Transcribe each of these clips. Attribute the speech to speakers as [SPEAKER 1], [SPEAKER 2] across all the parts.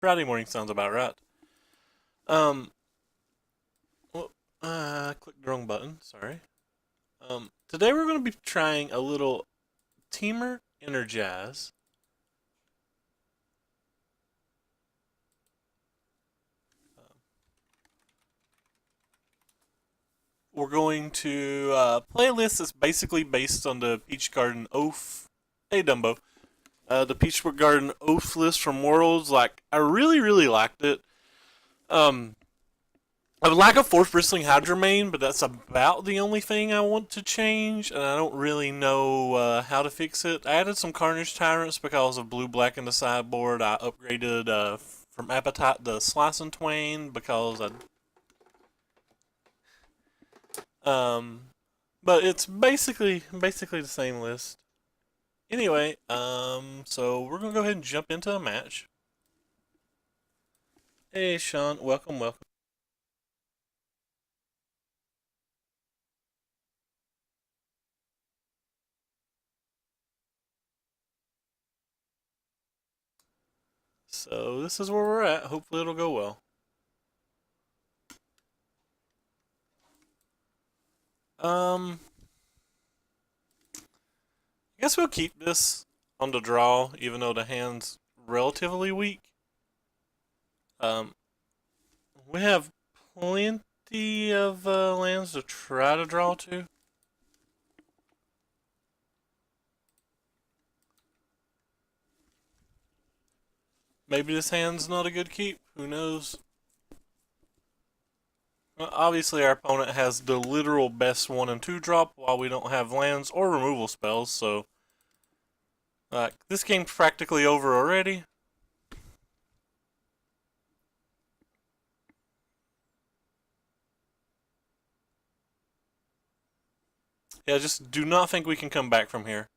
[SPEAKER 1] Friday morning sounds about right. Um, well, I clicked the wrong button. Sorry. Today we're going to be trying a little Temur Energize. Um, we're going to play a list that's basically based on the Peach Garden Oath. Hey, Dumbo. The Peach Garden Oath list from Worlds. Like, I really liked it. Um, I would like a Force Bristling Hydromain, but that's about the only thing I want to change, and I don't really know how to fix it. I added some Carnage Tyrants because of blue-black in the sideboard. I upgraded from Appetite to Slice and Twain because I... Um, but it's basically the same list. Anyway, so we're going to go ahead and jump into a match. Hey, Sean. Welcome. So this is where we're at. Hopefully it'll go well. Um, I guess we'll keep this on the draw, even though the hand's relatively weak. Um, we have plenty of lands to try to draw to. Maybe this hand's not a good keep. Who knows? Well, obviously, our opponent has the literal best 1 and 2 drop, while we don't have lands or removal spells, so this game's practically over already. Yeah, just do not think we can come back from here.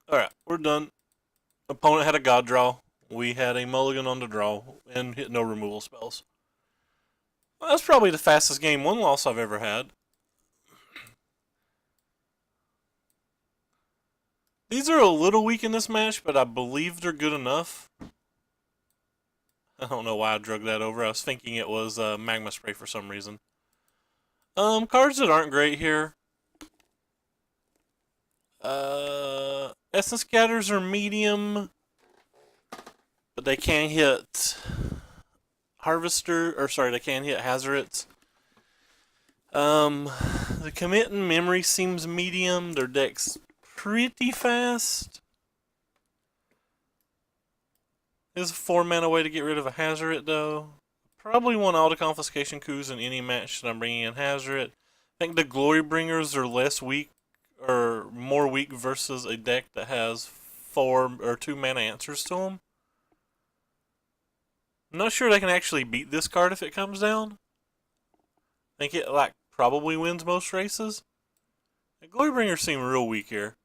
[SPEAKER 1] Alright, we're done. Opponent had a god draw. We had a mulligan on the draw and hit no removal spells. Well, that's probably the fastest game 1 loss I've ever had. These are a little weak in this match, but I believe they're good enough. I don't know why I drug that over. I was thinking it was magma spray for some reason. Cards that aren't great here. Essence Scatters are medium, but they can hit they can hit Hazards. The Commit and Memory seems medium. Their deck's pretty fast. There's a 4-mana way to get rid of a Hazard, though. Probably want Auto Confiscation Coups in any match that I'm bringing in Hazard. I think the Glory Bringers are less weak, or more weak versus a deck that has 4 or 2 mana answers to them. I'm not sure they can actually beat this card if it comes down. I think it probably wins most races. The Glory Bringers seem real weak here.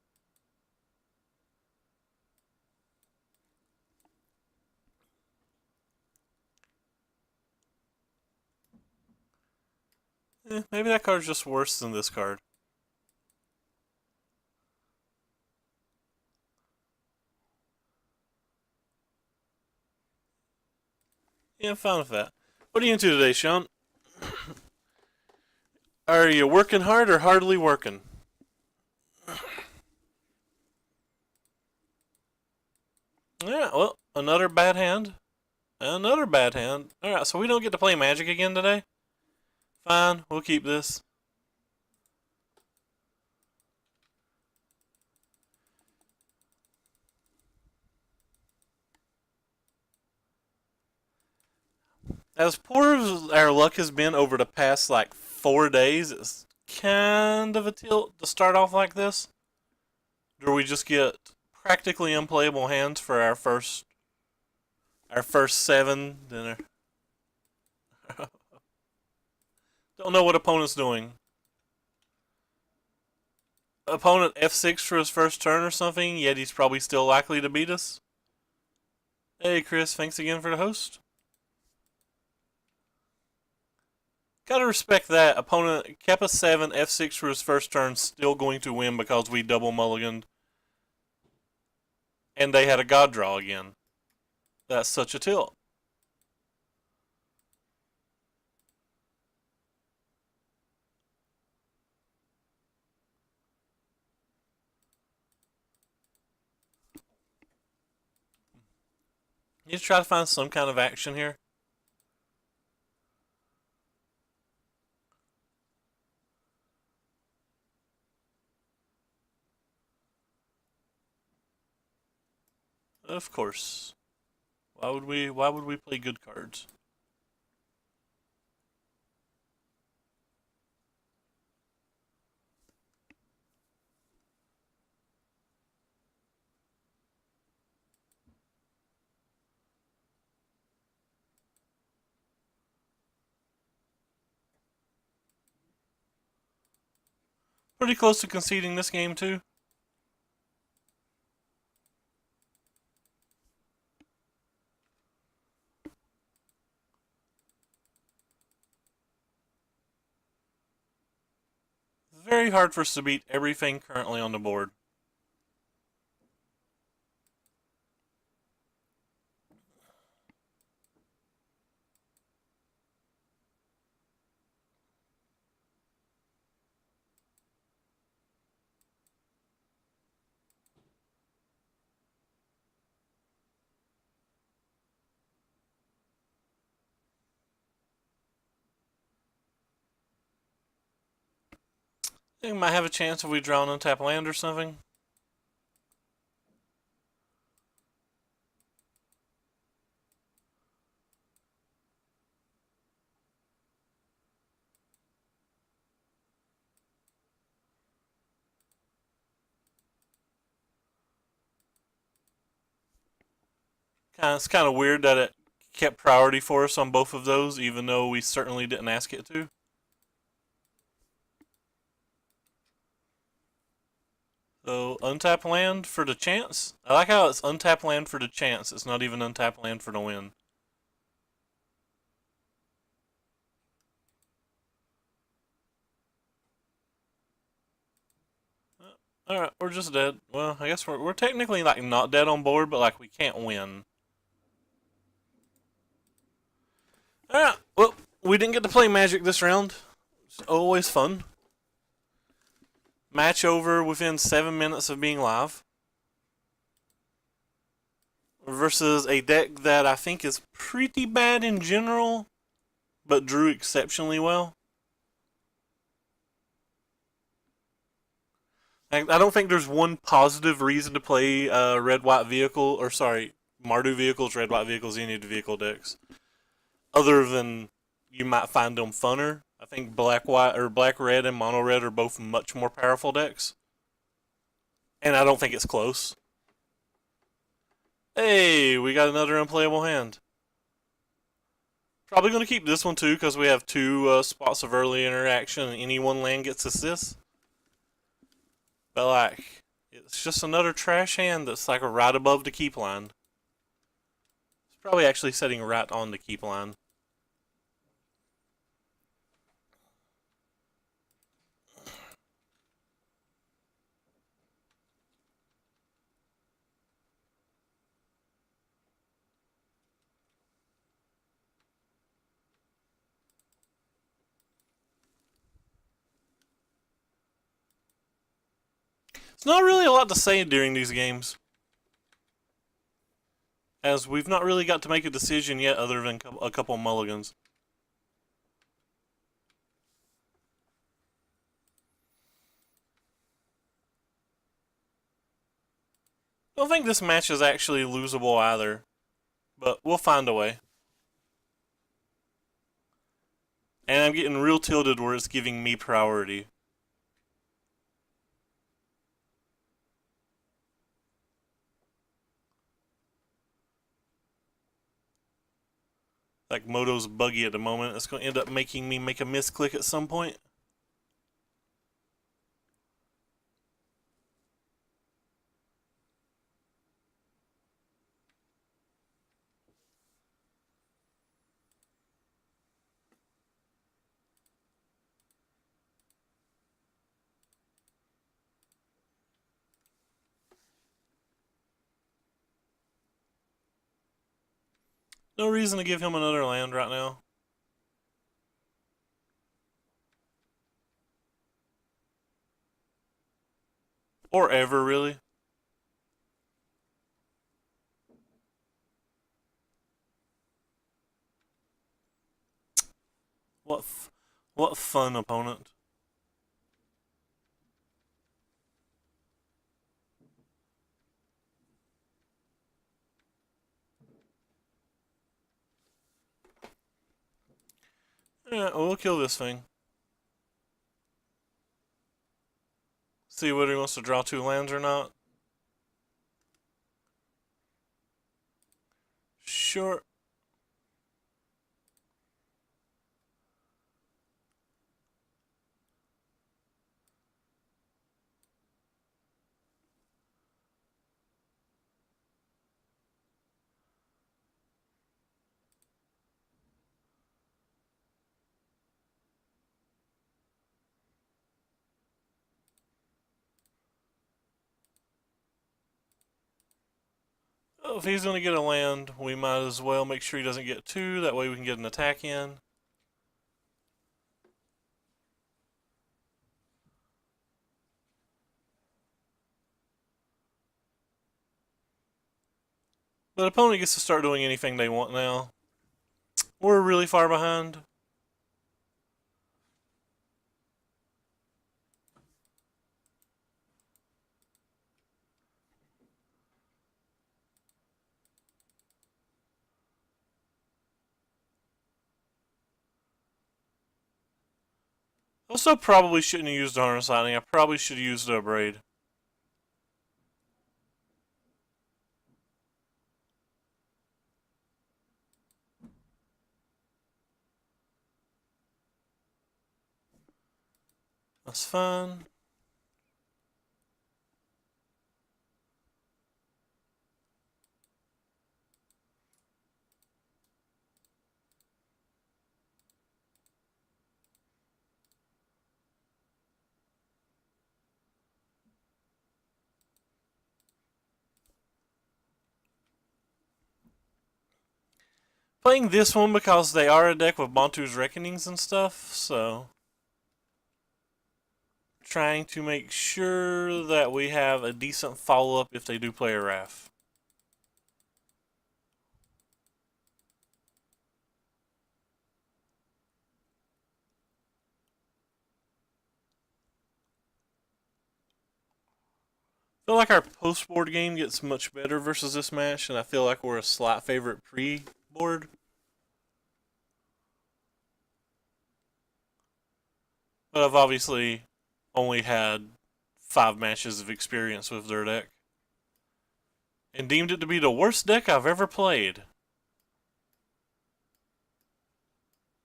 [SPEAKER 1] Maybe that card's just worse than this card. Yeah, I'm fine with that. What are you into today, Sean? Are you working hard or hardly working? Yeah, well, another bad hand. Another bad hand. Alright, so we don't get to play Magic again today? Fine, we'll keep this. As poor as our luck has been over the past 4 days, it's kind of a tilt to start off like this. Where we just get practically unplayable hands for our first 7. Then don't know what opponent's doing. Opponent F6 for his first turn or something, yet he's probably still likely to beat us. Hey Chris, thanks again for the host. Gotta respect that. Opponent kept a 7, F6 for his first turn, still going to win because we double mulliganed. And they had a god draw again. That's such a tilt. You try to find some kind of action here. Of course. Why would we play good cards? Pretty close to conceding this game too. It's very hard for us to beat everything currently on the board. I think we might have a chance if we draw an untapped land or something. It's kind of weird that it kept priority for us on both of those, even though we certainly didn't ask it to. So, untap land for the chance. I like how it's untap land for the chance. It's not even untap land for the win. Alright, we're just dead. Well, I guess we're technically like not dead on board, but like we can't win. Alright, well, we didn't get to play Magic this round. It's always fun. Match over within 7 minutes of being live. Versus a deck that I think is pretty bad in general, but drew exceptionally well. I don't think there's one positive reason to play red white vehicle, or sorry, Mardu vehicles, red white vehicles, any of the vehicle decks, other than you might find them funner. I think black white or black red and mono red are both much more powerful decks, and I don't think it's close. Hey, we got another unplayable hand. Probably going to keep this one too because we have two spots of early interaction and any one land gets assists. But like, it's just another trash hand that's like right above the keep line. It's probably actually setting right on the keep line. It's not really a lot to say during these games, as we've not really got to make a decision yet other than a couple mulligans. I don't think this match is actually losable either, but we'll find a way. And I'm getting real tilted where it's giving me priority. Like Moto's buggy at the moment. It's going to end up making me make a misclick at some point. No reason to give him another land right now. Or ever, really. What what fun opponent. Yeah, we'll kill this thing. See whether he wants to draw 2 lands or not. Sure. Oh, if he's going to get a land, we might as well make sure he doesn't get 2. That way we can get an attack in. But opponent gets to start doing anything they want now. We're really far behind. Also, probably shouldn't have used Harness Lightning. I probably should have used a Braid. That's fine. Playing this one because they are a deck with Bantu's Reckonings and stuff, so trying to make sure that we have a decent follow-up if they do play a Wrath. I feel like our post-board game gets much better versus this match, and I feel like we're a slight favorite pre-board. But I've obviously only had 5 matches of experience with their deck. And deemed it to be the worst deck I've ever played.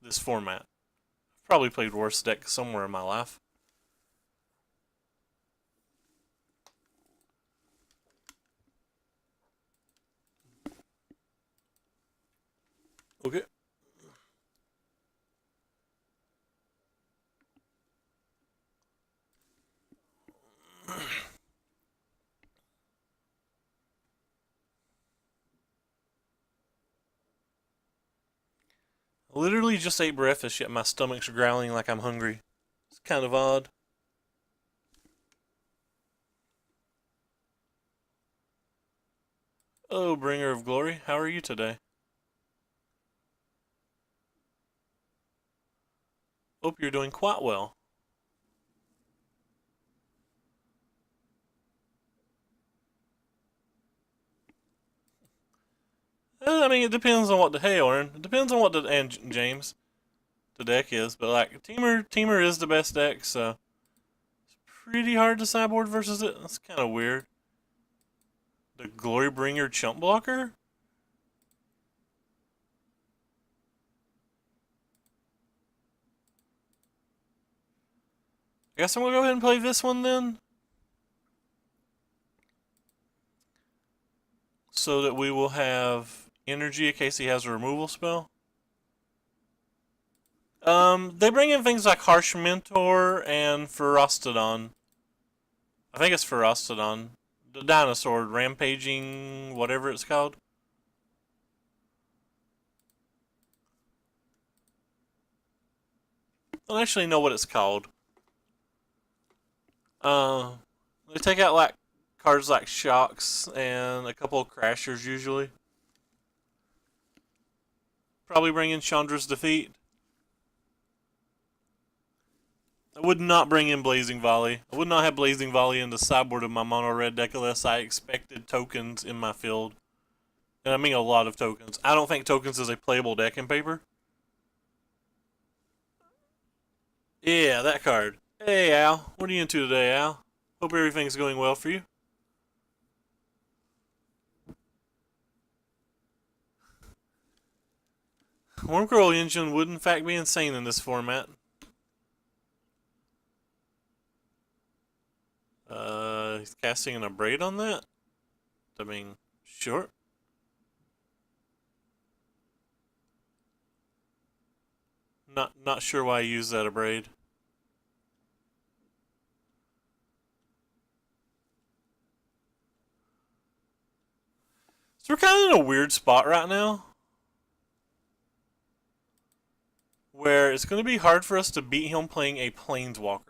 [SPEAKER 1] This format. I've probably played worse deck somewhere in my life. Okay. I literally just ate breakfast, yet my stomach's growling like I'm hungry. It's kind of odd. Hello, Bringer of Glory. How are you today? Hope you're doing quite well. I mean, it depends on what the hey, Oren. It depends on what the and James the deck is, but like Temur is the best deck, so it's pretty hard to sideboard versus it. That's kind of weird. The Glory Bringer chump blocker. I guess I'm gonna go ahead and play this one then, so that we will have energy in case he has a removal spell. They bring in things like Harsh Mentor and Ferostodon. I think it's Ferostodon. The dinosaur, rampaging, whatever it's called. I don't actually know what it's called. They take out like cards like Shocks and a couple of Crashers usually. Probably bring in Chandra's Defeat. I would not bring in Blazing Volley. I would not have Blazing Volley in the sideboard of my mono red deck unless I expected tokens in my field. And I mean a lot of tokens. I don't think tokens is a playable deck in paper. Yeah, that card. Hey Al, what are you into today, Al? Hope everything's going well for you. Wormcrow Engine would in fact be insane in this format. He's casting an Abrade on that? I mean, sure. Not sure why he used that Abrade. So we're kind of in a weird spot right now. Where it's going to be hard for us to beat him playing a Planeswalker.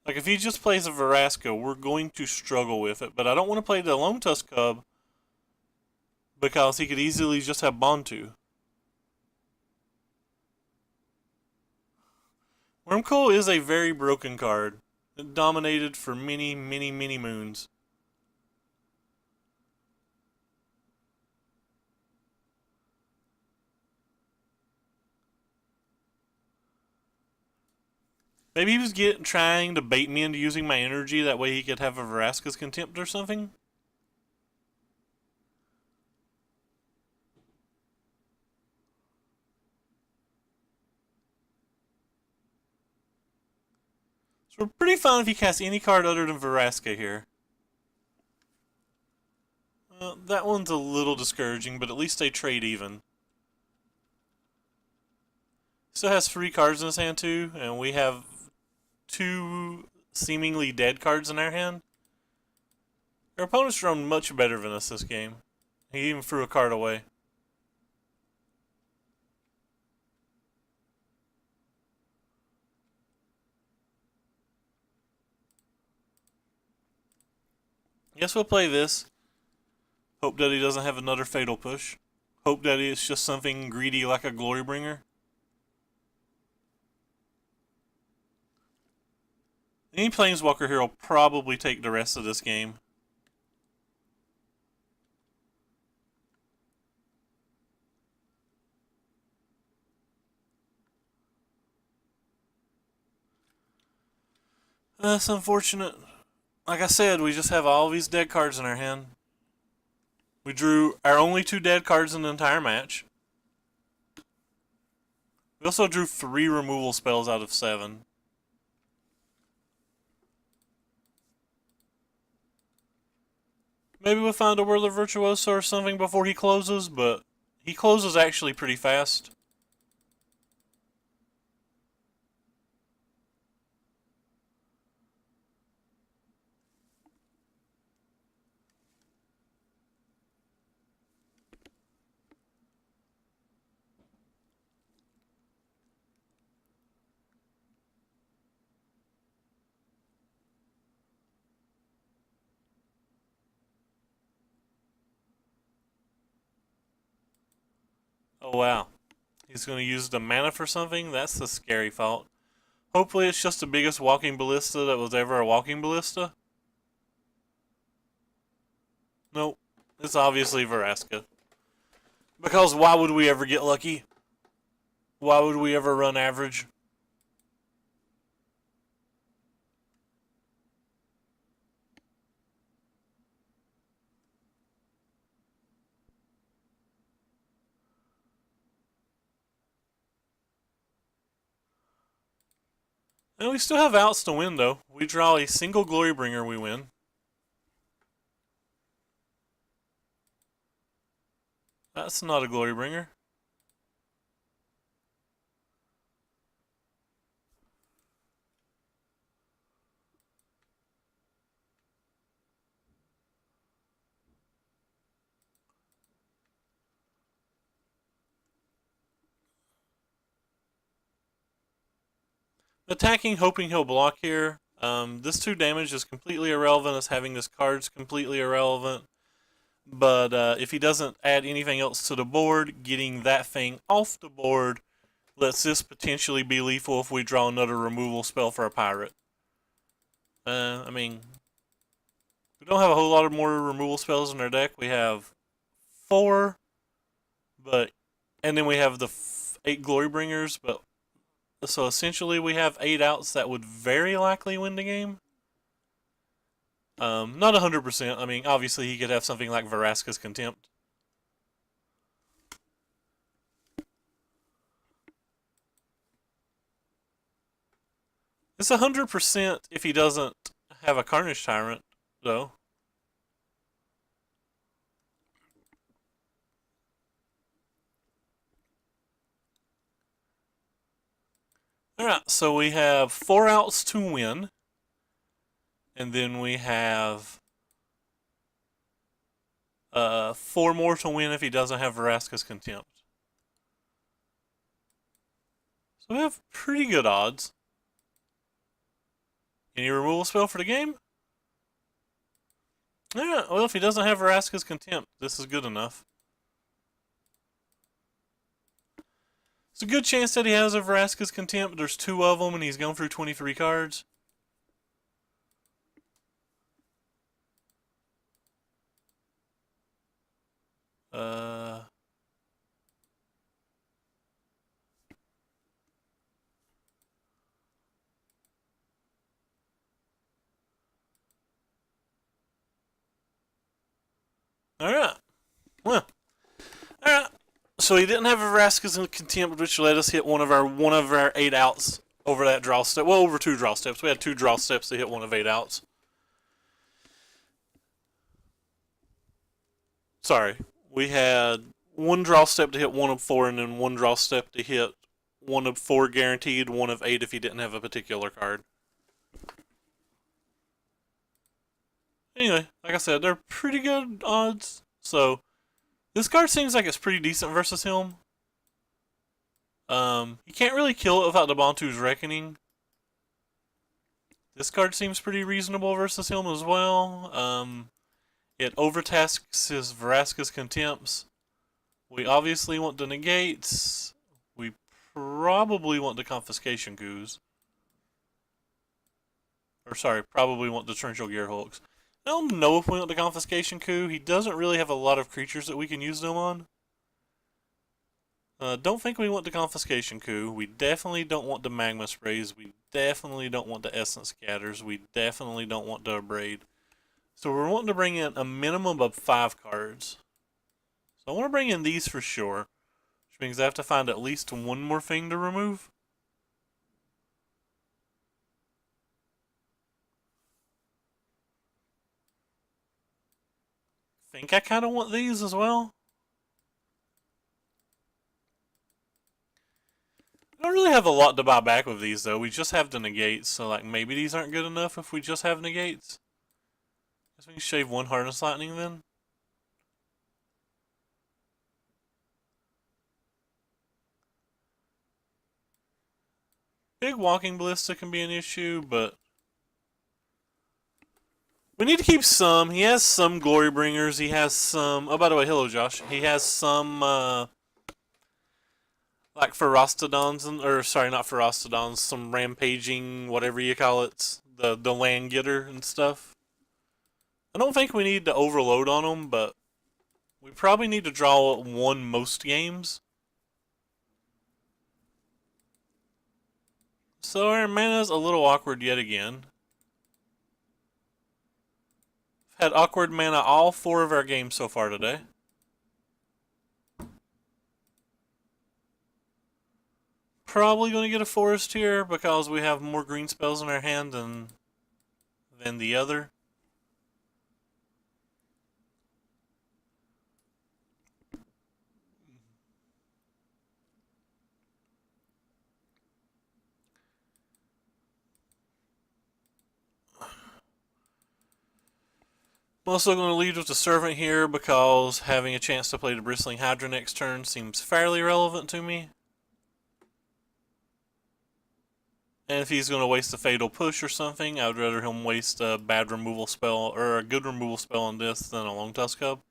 [SPEAKER 1] Like, if he just plays a Verasco, we're going to struggle with it. But I don't want to play the Lone Tusk Cub because he could easily just have Bontu. Wormcoil is a very broken card. It dominated for many, many, many moons. Maybe he was trying to bait me into using my energy, that way he could have a Vraska's Contempt or something? So we're pretty fine if he casts any card other than Vraska here. That one's a little discouraging, but at least they trade even. Still has 3 cards in his hand too, and we have 2 seemingly dead cards in our hand. Our opponent's run much better than us this game. He even threw a card away. Guess we'll play this. Hope that he doesn't have another Fatal Push. Hope that it's just something greedy like a Glorybringer. Any Planeswalker here will probably take the rest of this game. That's unfortunate. Like I said, we just have all these dead cards in our hand. We drew our only 2 dead cards in the entire match. We also drew 3 removal spells out of 7. Maybe we'll find a World of Virtuoso or something before he closes, but he closes actually pretty fast. Oh wow. He's going to use the mana for something? That's the scary thought. Hopefully it's just the biggest walking ballista that was ever a walking ballista. Nope. It's obviously Vraska. Because why would we ever get lucky? Why would we ever run average? And we still have outs to win, though. We draw a single Glorybringer, we win. That's not a Glorybringer. Attacking, hoping he'll block here. This 2 damage is completely irrelevant as having this card's completely irrelevant. But if he doesn't add anything else to the board, getting that thing off the board lets this potentially be lethal if we draw another removal spell for a pirate. I mean, we don't have a whole lot of more removal spells in our deck. We have 4, and then we have the 8 Glory Bringers, but so essentially we have 8 outs that would very likely win the game. Not 100%. I mean, obviously he could have something like Vraska's Contempt. It's 100% if he doesn't have a Carnage Tyrant, though. Alright, so we have 4 outs to win. And then we have 4 more to win if he doesn't have Vraska's Contempt. So we have pretty good odds. Any removal spell for the game? Yeah, well, if he doesn't have Vraska's Contempt, this is good enough. It's a good chance that he has a Vraska's Contempt. There's 2 of them, and he's going through 23 cards. Alright. Well. Alright. So he didn't have a Vraska's Contempt, which let us hit one of our 8 outs over that draw step. Well, over 2 draw steps. We had 2 draw steps to hit one of 8 outs. Sorry. We had 1 draw step to hit 1 of 4, and then 1 draw step to hit 1 of 4 guaranteed, 1 of 8 if he didn't have a particular card. Anyway, like I said, they're pretty good odds. So, this card seems like it's pretty decent versus him. You can't really kill it without the Bantu's Reckoning. This card seems pretty reasonable versus him as well. It overtasks his Vraska's Contempts. We obviously want the negates. We probably want the Confiscation Coups. Or sorry, probably want the Torrential Gearhulks. I don't know if we want the Confiscation Coup. He doesn't really have a lot of creatures that we can use them on. Don't think we want the Confiscation Coup. We definitely don't want the Magma Sprays. We definitely don't want the Essence Scatters. We definitely don't want the Abrade. So we're wanting to bring in a minimum of 5 cards. So I want to bring in these for sure. Which means I have to find at least 1 more thing to remove. I think I kind of want these as well. I don't really have a lot to buy back with these though. We just have the negates, so like maybe these aren't good enough if we just have negates. Guess we can shave 1 Harness Lightning then. Big Walking Ballista can be an issue, but we need to keep some. He has some Glory Bringers. He has some. Oh, by the way, hello, Josh. He has some, like Ferostodons, or sorry, not Ferostodons. Some Rampaging, whatever you call it, the Land Getter and stuff. I don't think we need to overload on them, but we probably need to draw 1 most games. So our mana's a little awkward yet again. Had awkward mana all 4 of our games so far today. Probably going to get a forest here because we have more green spells in our hand than the other. I'm also going to lead with the Servant here because having a chance to play the Bristling Hydra next turn seems fairly relevant to me. And if he's going to waste a Fatal Push or something, I would rather him waste a bad removal spell or a good removal spell on this than a Long Tusk Cub.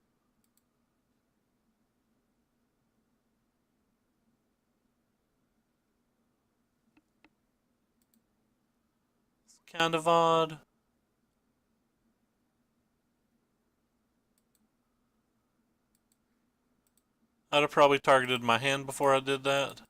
[SPEAKER 1] It's kind of odd. I'd have probably targeted my hand before I did that.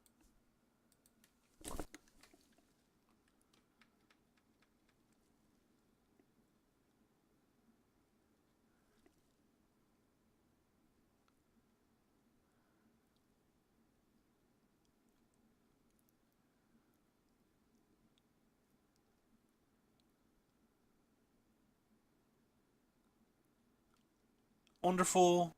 [SPEAKER 1] Wonderful.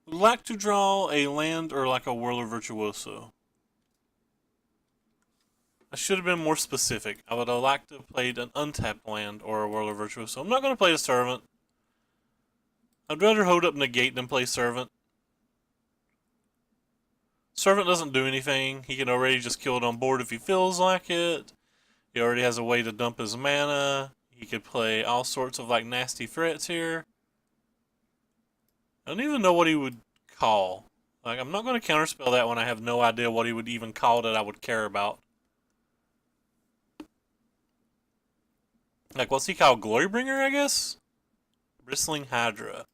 [SPEAKER 1] Would like to draw a land or like a Whirler Virtuoso. I should have been more specific. I would have liked to have played an untapped land or a Whirler Virtuoso. I'm not going to play a Servant. I'd rather hold up Negate than play Servant. Servant doesn't do anything. He can already just kill it on board if he feels like it. He already has a way to dump his mana. He could play all sorts of like nasty threats here. I don't even know what he would call. Like, I'm not going to counterspell that when I have no idea what he would even call that I would care about. Like, what's he called? Glorybringer, I guess? Bristling Hydra.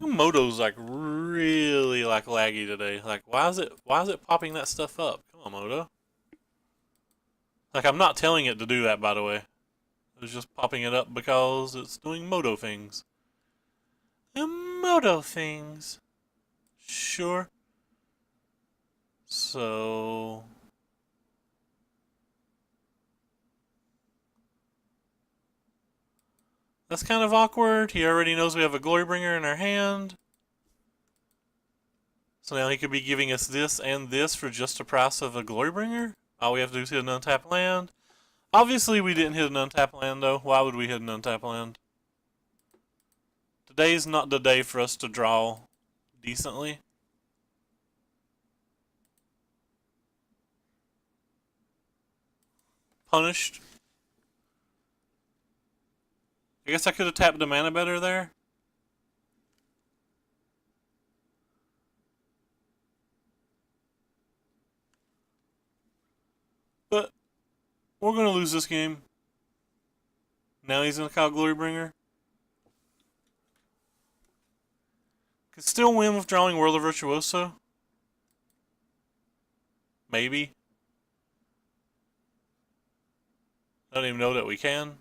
[SPEAKER 1] Moto's like really like laggy today. Like, why is it popping that stuff up? Come on, Moto. Like, I'm not telling it to do that, by the way. It's just popping it up because it's doing Moto things. Moto things. Sure. So that's kind of awkward. He already knows we have a Glorybringer in our hand. So now he could be giving us this and this for just the price of a Glorybringer. All we have to do is hit an untapped land. Obviously, we didn't hit an untapped land, though. Why would we hit an untapped land? Today's not the day for us to draw decently. Punished. I guess I could have tapped the mana better there. But we're going to lose this game. Now he's going to call Glorybringer. Could still win with drawing Whirler Virtuoso. Maybe. I don't even know that we can.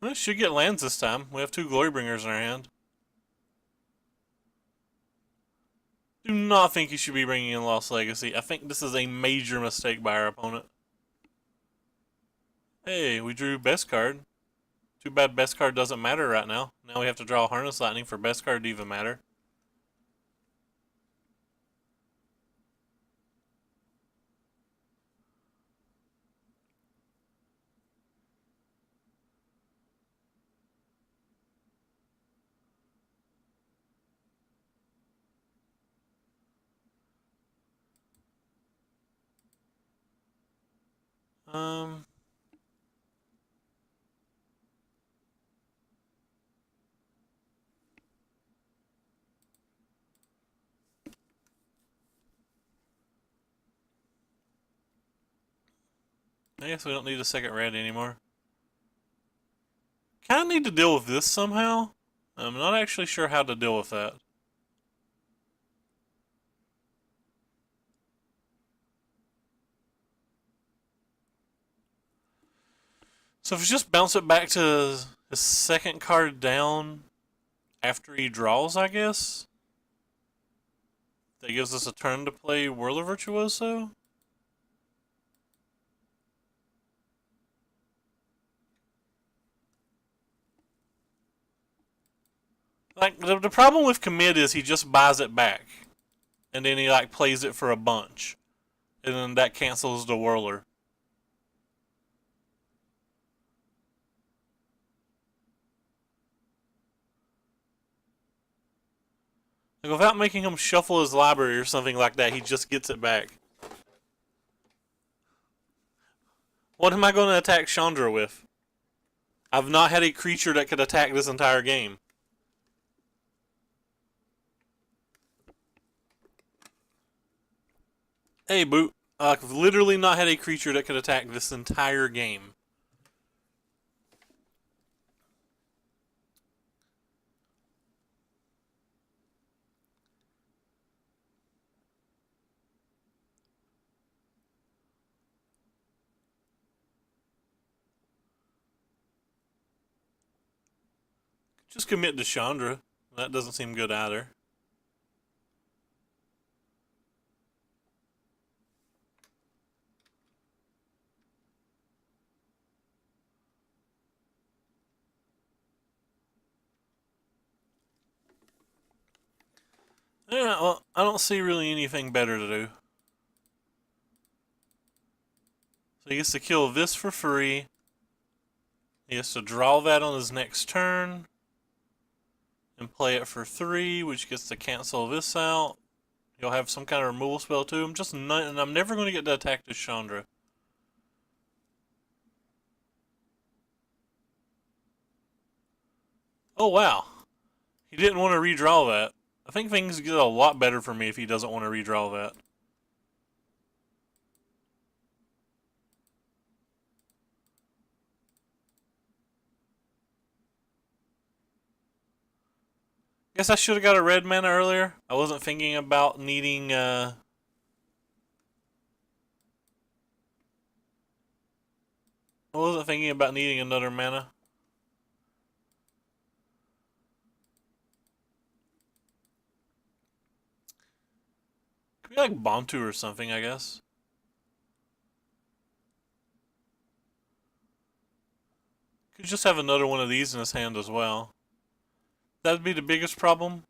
[SPEAKER 1] We should get lands this time. We have 2 Glorybringers in our hand. Do not think he should be bringing in Lost Legacy. I think this is a major mistake by our opponent. Hey, we drew best card. Too bad best card doesn't matter right now. Now we have to draw Harness Lightning for best card to even matter. Um... I guess we don't need a second red anymore. Kind of need to deal with this somehow. I'm not actually sure how to deal with that. So if we just bounce it back to his second card down after he draws, I guess. That gives us a turn to play Whirler Virtuoso. Like, the problem with commit is he just buys it back. and then he like plays it for a bunch, and then that cancels the whirler. Like without making him shuffle his library or something like that, he just gets it back. What am I going to attack Chandra with? I've not had a creature that could attack this entire game. Hey, Boot. I've literally not had a creature that could attack this entire game. Just commit to Chandra. That doesn't seem good either. Yeah, well, I don't see really anything better to do. So he gets to kill this for free. He has to draw that on his next turn. And play it for 3, which gets to cancel this out. He'll have some kind of removal spell too. I'm never going to get to attack this Chandra. Oh wow. He didn't want to redraw that. I think things get a lot better for me if he doesn't want to redraw that. Guess I should have got a red mana earlier. I wasn't thinking about needing I wasn't thinking about needing another mana. Could be like Bantu or something, I guess. Could just have another one of these in his hand as well. That'd be the biggest problem.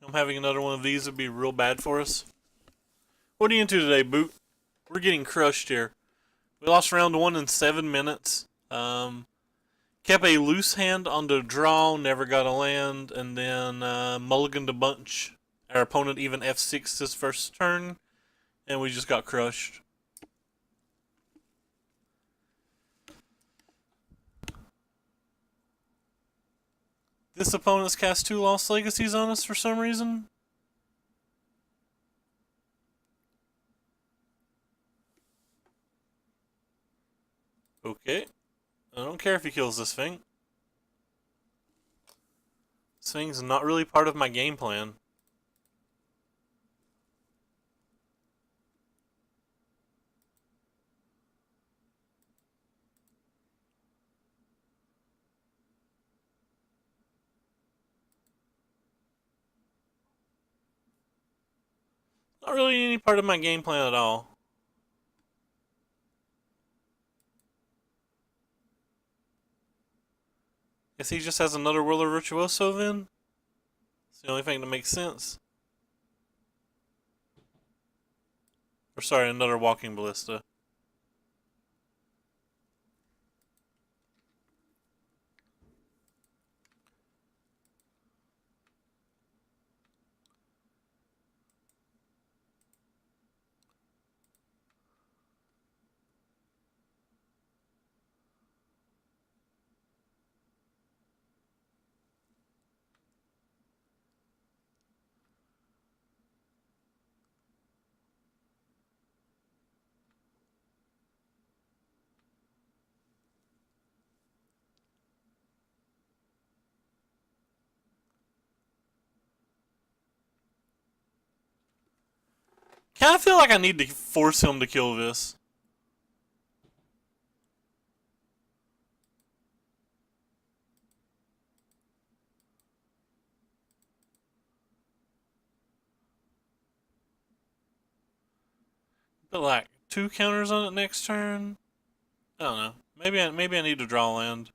[SPEAKER 1] Him having another one of these would be real bad for us. What are you into today, Boot? We're getting crushed here. We lost round 1 in 7 minutes. Kept a loose hand on the draw, never got a land, and then mulliganed a bunch. Our opponent even F6 his first turn, and we just got crushed. This opponent's cast 2 Lost Legacies on us for some reason. Okay. I don't care if he kills this thing. This thing's not really part of my game plan. Not really any part of my game plan at all. Guess he just has another Whirler Virtuoso then? It's the only thing that makes sense. Or sorry, another Walking Ballista. Kind of feel like I need to force him to kill this. But like 2 counters on it next turn. I don't know. Maybe I need to draw land.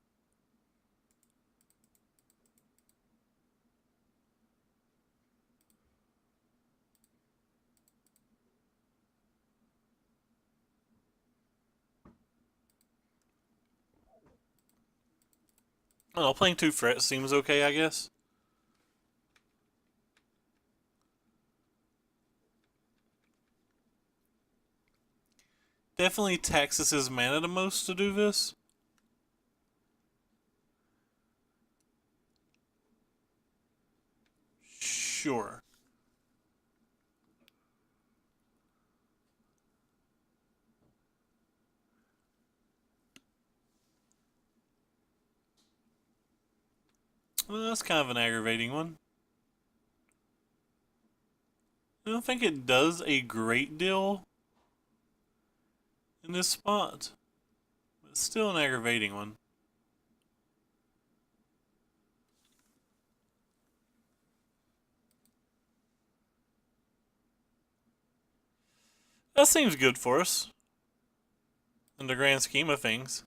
[SPEAKER 1] I don't know, playing 2 threats seems okay, I guess. Definitely taxes his mana the most to do this. Sure. Well, that's kind of an aggravating one. I don't think it does a great deal in this spot. But it's still an aggravating one. That seems good for us. In the grand scheme of things.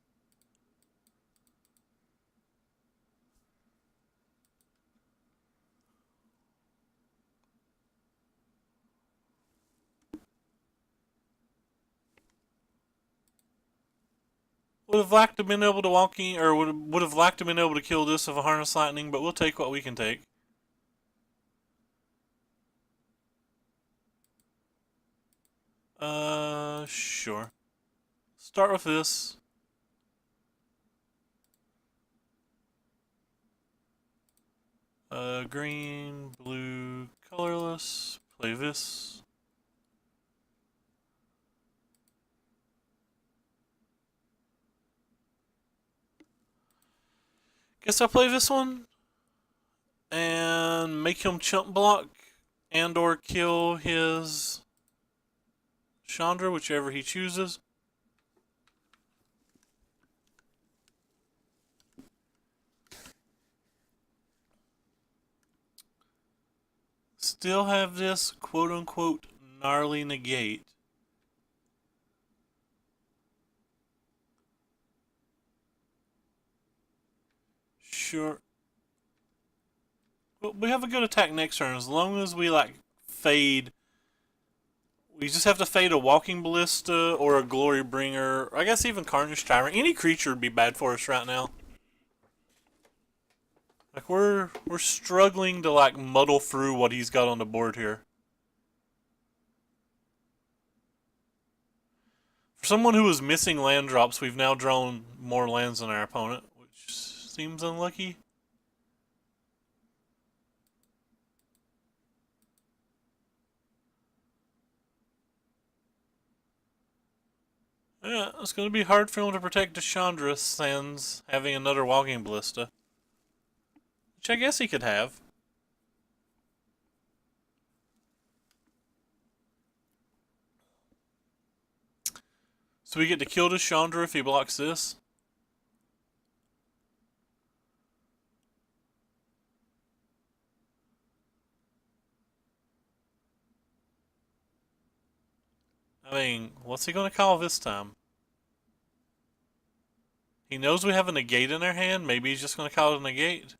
[SPEAKER 1] Would have Lacta been able to walk in, or would have Lacta been able to kill this if a harness lightning, but we'll take what we can take. Sure. Start with this. Green, blue, colorless. Play this. Guess I'll play this one. And make him chump block and or kill his Chandra, whichever he chooses. Still have this quote unquote gnarly negate. Sure. Well, we have a good attack next turn as long as we like fade. We just have to fade a Walking Ballista or a Glory Bringer. I guess even Carnage Tyrant. Any creature would be bad for us right now. Like we're struggling to like muddle through what he's got on the board here. For someone who was missing land drops, we've now drawn more lands than our opponent, which seems unlucky. Yeah, it's going to be hard for him to protect Deshandra sans having another Walking Ballista. Which I guess he could have. So we get to kill Deshandra if he blocks this. I mean, what's he going to call this time? He knows we have a negate in our hand. Maybe he's just going to call it a negate.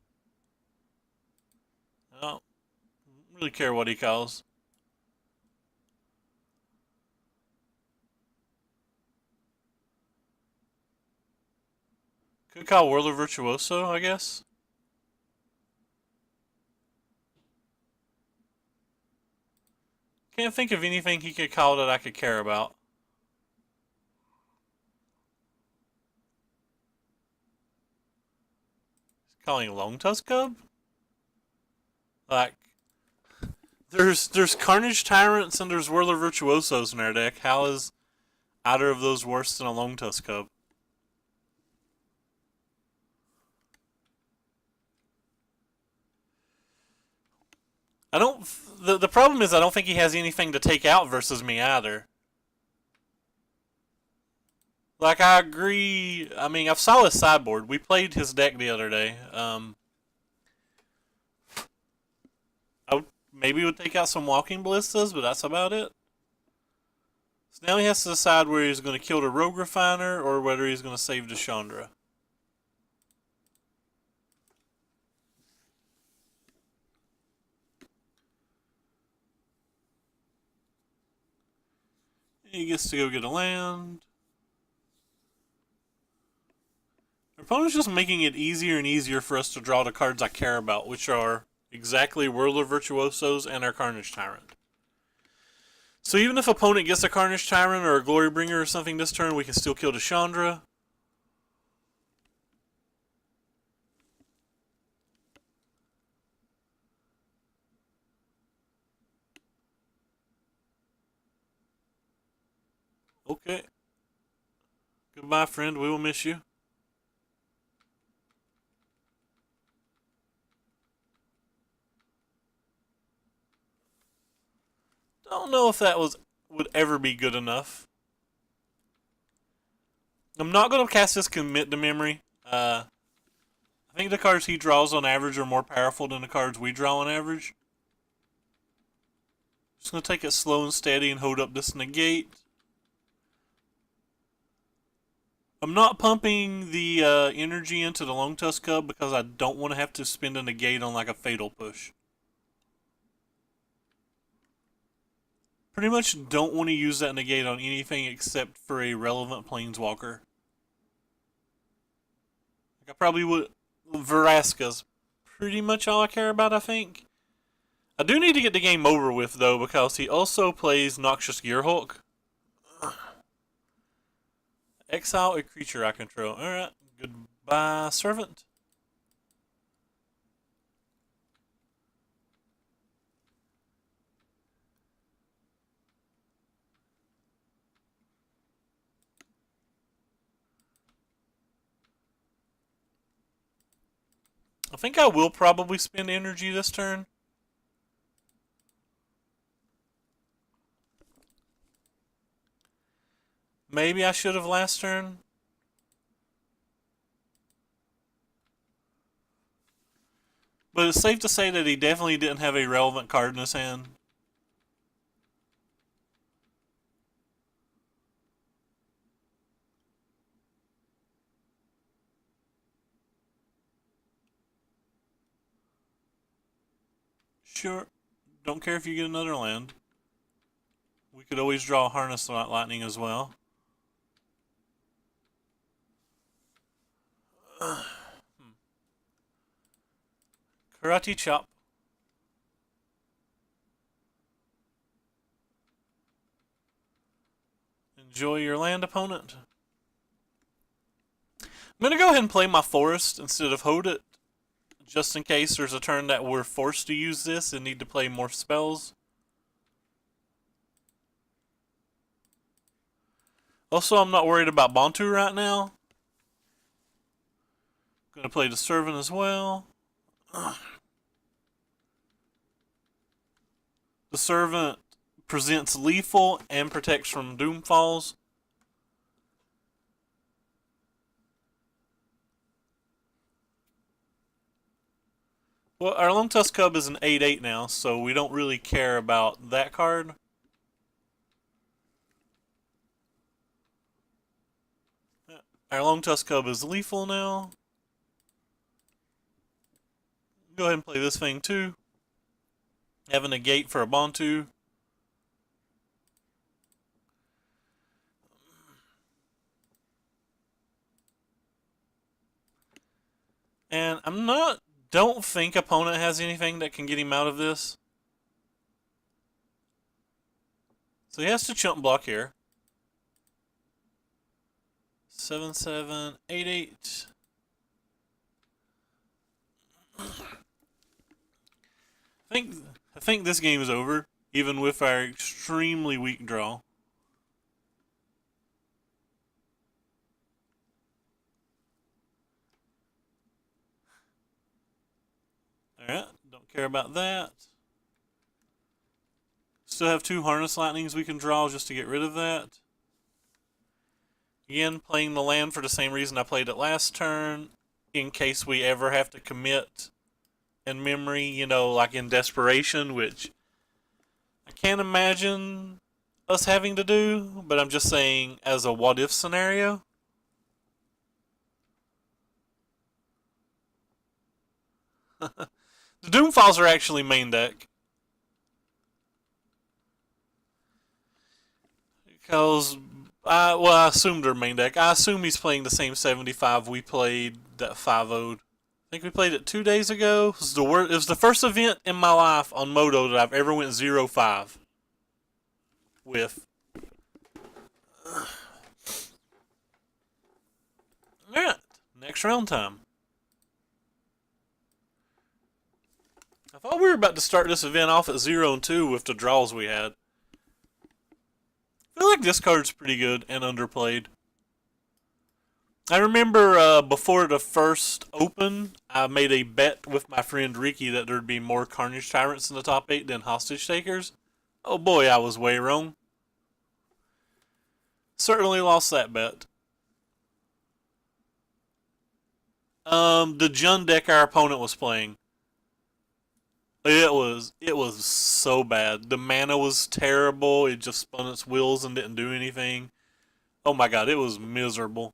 [SPEAKER 1] I don't really care what he calls. Could call Whirler Virtuoso, I guess. Can't think of anything he could call that I could care about. He's calling Lone Tusk Cub? Like, there's Carnage Tyrants and there's Whirler Virtuosos in our deck. How is either of those worse than a Lone Tusk Cub? I don't. The problem is I don't think he has anything to take out versus me either. Like I agree. I mean, I saw his sideboard. We played his deck the other day. I would, maybe would take out some Walking Ballistas, but that's about it. So now he has to decide whether he's going to kill the Rogue Refiner or whether he's going to save Deshandra. He gets to go get a land. Opponent's just making it easier and easier for us to draw the cards I care about, which are exactly Whirler Virtuosos and our Carnage Tyrant. So even if opponent gets a Carnage Tyrant or a Glory Bringer or something this turn, we can still kill Deshandra. Okay. Goodbye, friend. We will miss you. Don't know if that would ever be good enough. I'm not going to cast this Commit to Memory. I think the cards he draws on average are more powerful than the cards we draw on average. Just going to take it slow and steady and hold up this negate. I'm not pumping the energy into the Long Tusk Cub because I don't want to have to spend a negate on like a Fatal Push. Pretty much don't want to use that negate on anything except for a relevant Planeswalker. Like I probably would. Veraska's pretty much all I care about, I think. I do need to get the game over with, though, because he also plays Noxious Gearhulk. Exile a creature I control. Alright, goodbye, Servant. I think I will probably spend energy this turn. Maybe I should have last turn. But it's safe to say that he definitely didn't have a relevant card in his hand. Sure. Don't care if you get another land. We could always draw Harness Lightning as well. Karate Chop. Enjoy your land, opponent. I'm going to go ahead and play my Forest instead of hold it, just in case there's a turn that we're forced to use this and need to play more spells. Also, I'm not worried about Bantu right now. Going to play the Servant as well. The Servant presents lethal and protects from Doomfalls. Well, our Long Tusk Cub is an 8/8 now, so we don't really care about that card. Our Long Tusk Cub is lethal now. Go ahead and play this thing too. Have a negate for a Bantu. And don't think opponent has anything that can get him out of this. So he has to chump block here. 7/7, 8/8. I think this game is over, even with our extremely weak draw. Alright, don't care about that. Still have 2 Harness Lightnings we can draw just to get rid of that. Again, playing the land for the same reason I played it last turn, in case we ever have to commit in memory, you know, like in desperation, which I can't imagine us having to do, but I'm just saying as a what-if scenario. The Doomfalls are actually main deck. Because Well, I assumed their main deck. I assume he's playing the same 75 we played that 5 0'd. I think we played it 2 days ago. It was the first event in my life on Moto that I've ever went 0-5 with. Alright, next round time. I thought we were about to start this event off at 0-2 with the draws we had. I feel like this card's pretty good and underplayed. I remember before the first open, I made a bet with my friend Ricky that there'd be more Carnage Tyrants in the top 8 than Hostage Takers. Oh boy, I was way wrong. Certainly lost that bet. The Jund deck our opponent was playing. It was so bad. The mana was terrible. It just spun its wheels and didn't do anything. Oh my god, it was miserable.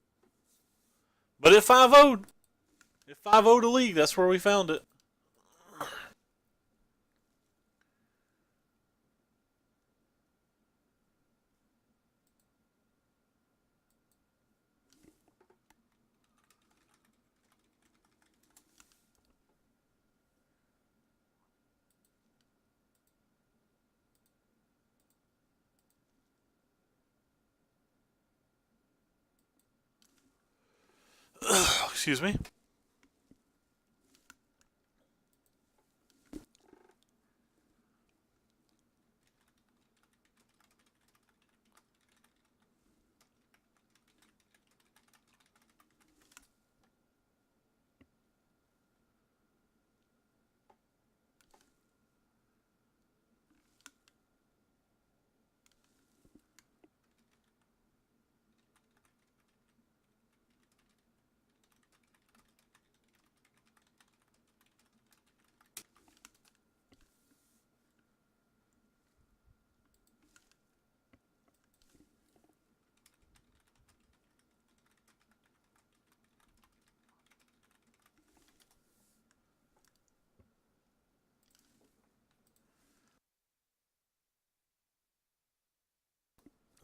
[SPEAKER 1] But it 5-0'd. It 5-0'd a league. That's where we found it. Excuse me.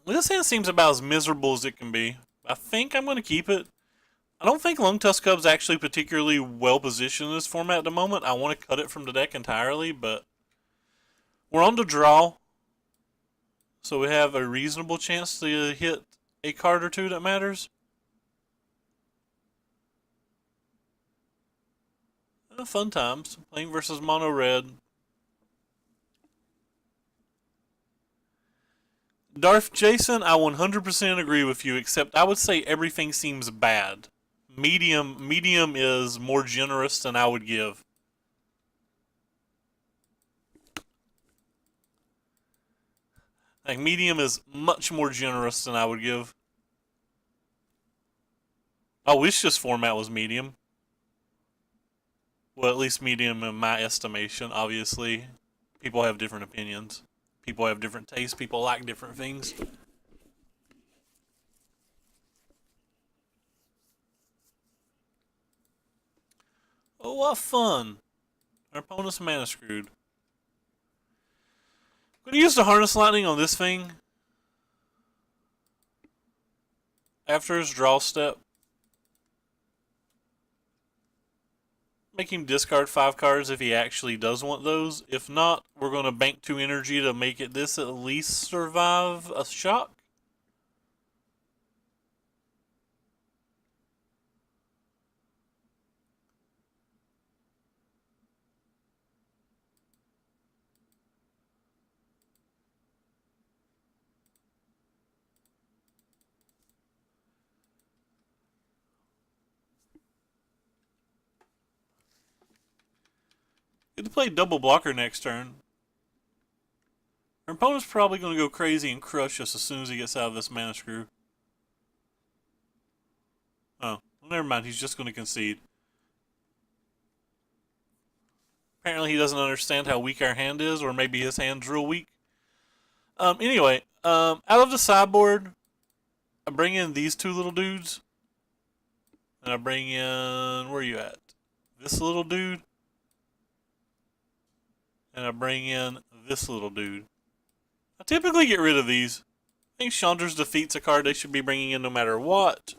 [SPEAKER 1] This hand seems about as miserable as it can be. I think I'm going to keep it. I don't think Lung Tusk Cub's actually particularly well positioned in this format at the moment. I want to cut it from the deck entirely, but we're on the draw, so we have a reasonable chance to hit a card or two that matters. Fun times. Playing versus Mono Red. Darth Jason, I 100% agree with you, except I would say everything seems bad. Medium is more generous than I would give. Like, medium is much more generous than I would give. I wish this format was medium. Well, at least medium in my estimation, obviously. People have different opinions. People have different tastes. People like different things. Oh, what fun. Our opponent's mana screwed. I'm going to use the Harness Lightning on this thing. After his draw step. Make him discard 5 cards if he actually does want those. If not, we're going to bank 2 energy to make it this at least survive a shock. Get to play double blocker next turn. Our opponent's probably going to go crazy and crush us as soon as he gets out of this mana screw. Oh, well, never mind. He's just going to concede. Apparently he doesn't understand how weak our hand is, or maybe his hand's real weak. Anyway, out of the sideboard, I bring in these 2 little dudes. And I bring in... Where are you at? This little dude. And I bring in this little dude. I typically get rid of these. I think Chandra's Defeat's a card they should be bringing in no matter what.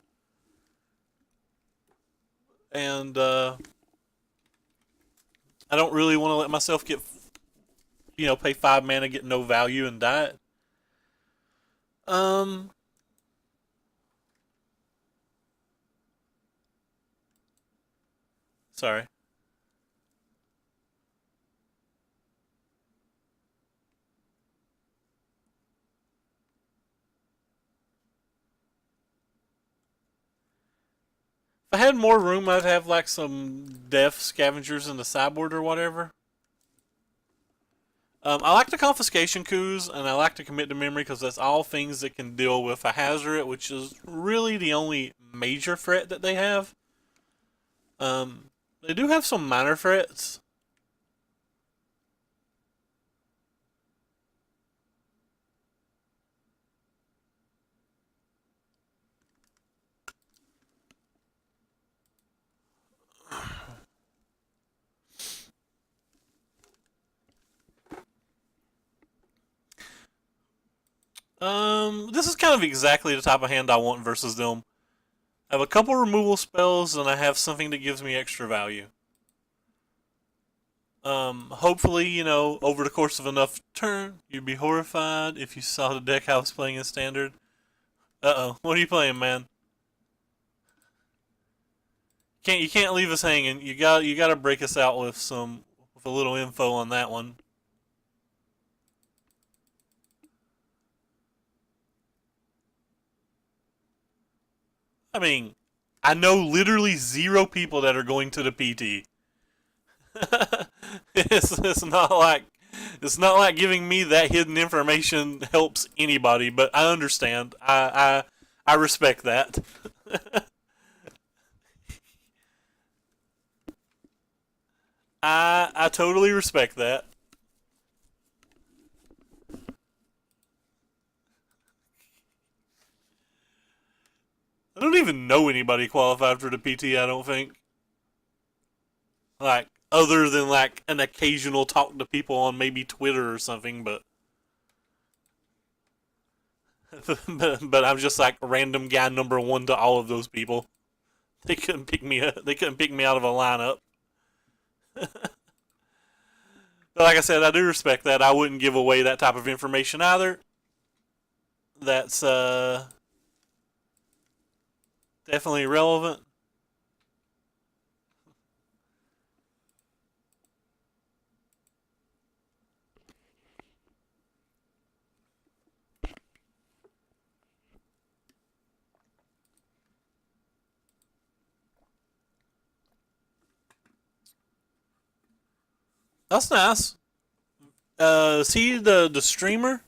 [SPEAKER 1] And I don't really want to let myself get, pay 5 mana, get no value, and die. Um, Sorry. If I had more room, I'd have like some death scavengers in the sideboard or whatever. I like the confiscation coups, and I like to commit to memory because that's all things that can deal with a hazard, which is really the only major threat that they have. They do have some minor threats. This is kind of exactly the type of hand I want versus them. I have a couple removal spells, and I have something that gives me extra value. Hopefully, over the course of enough turn, you'd be horrified if you saw the deck I was playing in standard. Uh-oh, what are you playing, man? You can't leave us hanging. You gotta break us out with a little info on that one. I mean, I know literally zero people that are going to the PT. It's not like giving me that hidden information helps anybody, but I understand. I respect that. I totally respect that. I don't even know anybody qualified for the PT. I don't think. Like other than like an occasional talk to people on maybe Twitter or something, but but I'm just like random guy number one to all of those people. They couldn't pick me up. They couldn't pick me out of a lineup. But like I said, I do respect that. I wouldn't give away that type of information either. That's definitely relevant. That's nice. Is he the streamer?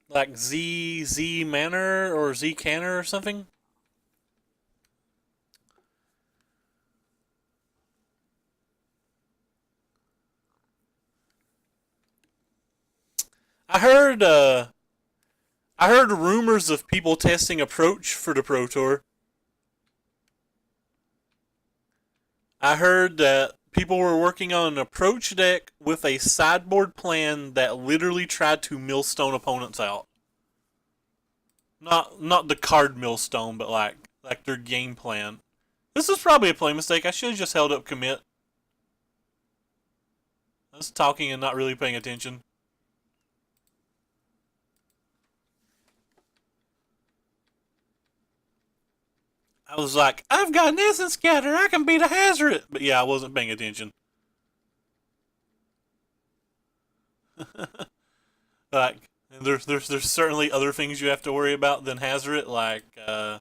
[SPEAKER 1] Like Z Manor or Z Canner or something? I heard I heard rumors of people testing approach for the Pro Tour. I heard that people were working on an approach deck with a sideboard plan that literally tried to millstone opponents out. Not the card millstone, but like their game plan. This is probably a play mistake. I should have just held up commit. I was talking and not really paying attention. I was like, I've got an Essence Scatter. I can beat a Hazard. But yeah, I wasn't paying attention. Like, there's certainly other things you have to worry about than Hazard, like what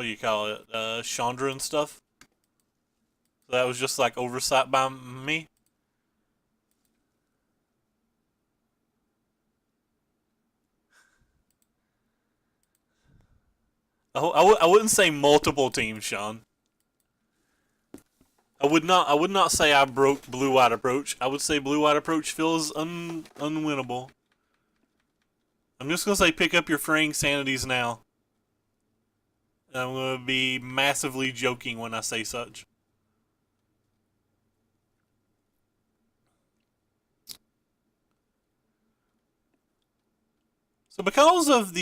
[SPEAKER 1] do you call it, Chandra and stuff. So that was just like oversight by me. I wouldn't say multiple teams, Sean. I would not say I broke blue white approach. I would say blue white approach feels unwinnable. I'm just gonna say pick up your fraying sanities now. I'm gonna be massively joking when I say such. So because of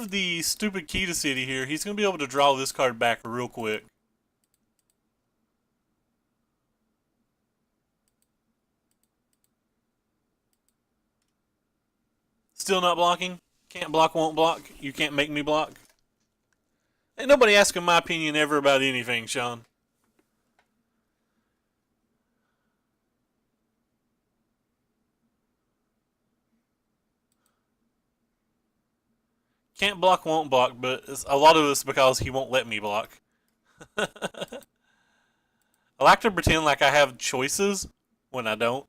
[SPEAKER 1] the stupid key to city here, he's gonna be able to draw this card back real quick. Still not blocking? Can't block, won't block. You can't make me block. Ain't nobody asking my opinion ever about anything, Sean. Can't block, won't block, but a lot of it's because he won't let me block. I like to pretend like I have choices when I don't.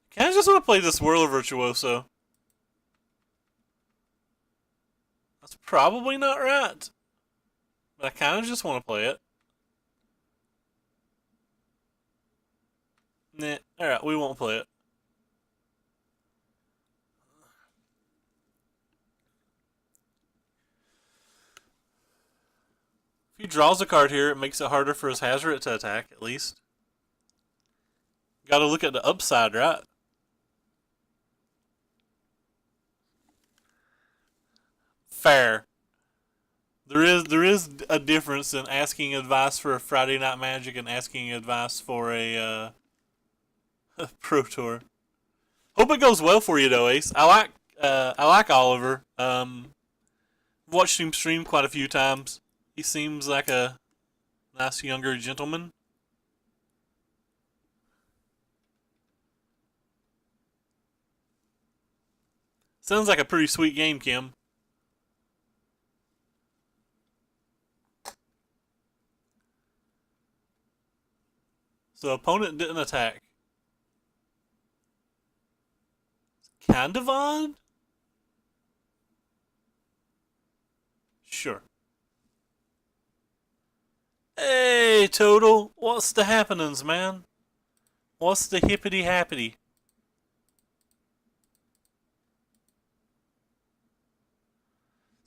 [SPEAKER 1] Can I just want to play this Whirler Virtuoso? That's probably not right. But I kind of just want to play it. Nah, alright, we won't play it. If he draws a card here, it makes it harder for his Hazoret to attack, at least. Gotta look at the upside, right? Fair. There is a difference in asking advice for a Friday Night Magic and asking advice for a Pro Tour. Hope it goes well for you though, Ace. I like Oliver. Watched him stream quite a few times. He seems like a nice younger gentleman. Sounds like a pretty sweet game, Kim. So opponent didn't attack. Kind of odd? Sure. Hey, Total. What's the happenings, man? What's the hippity happity?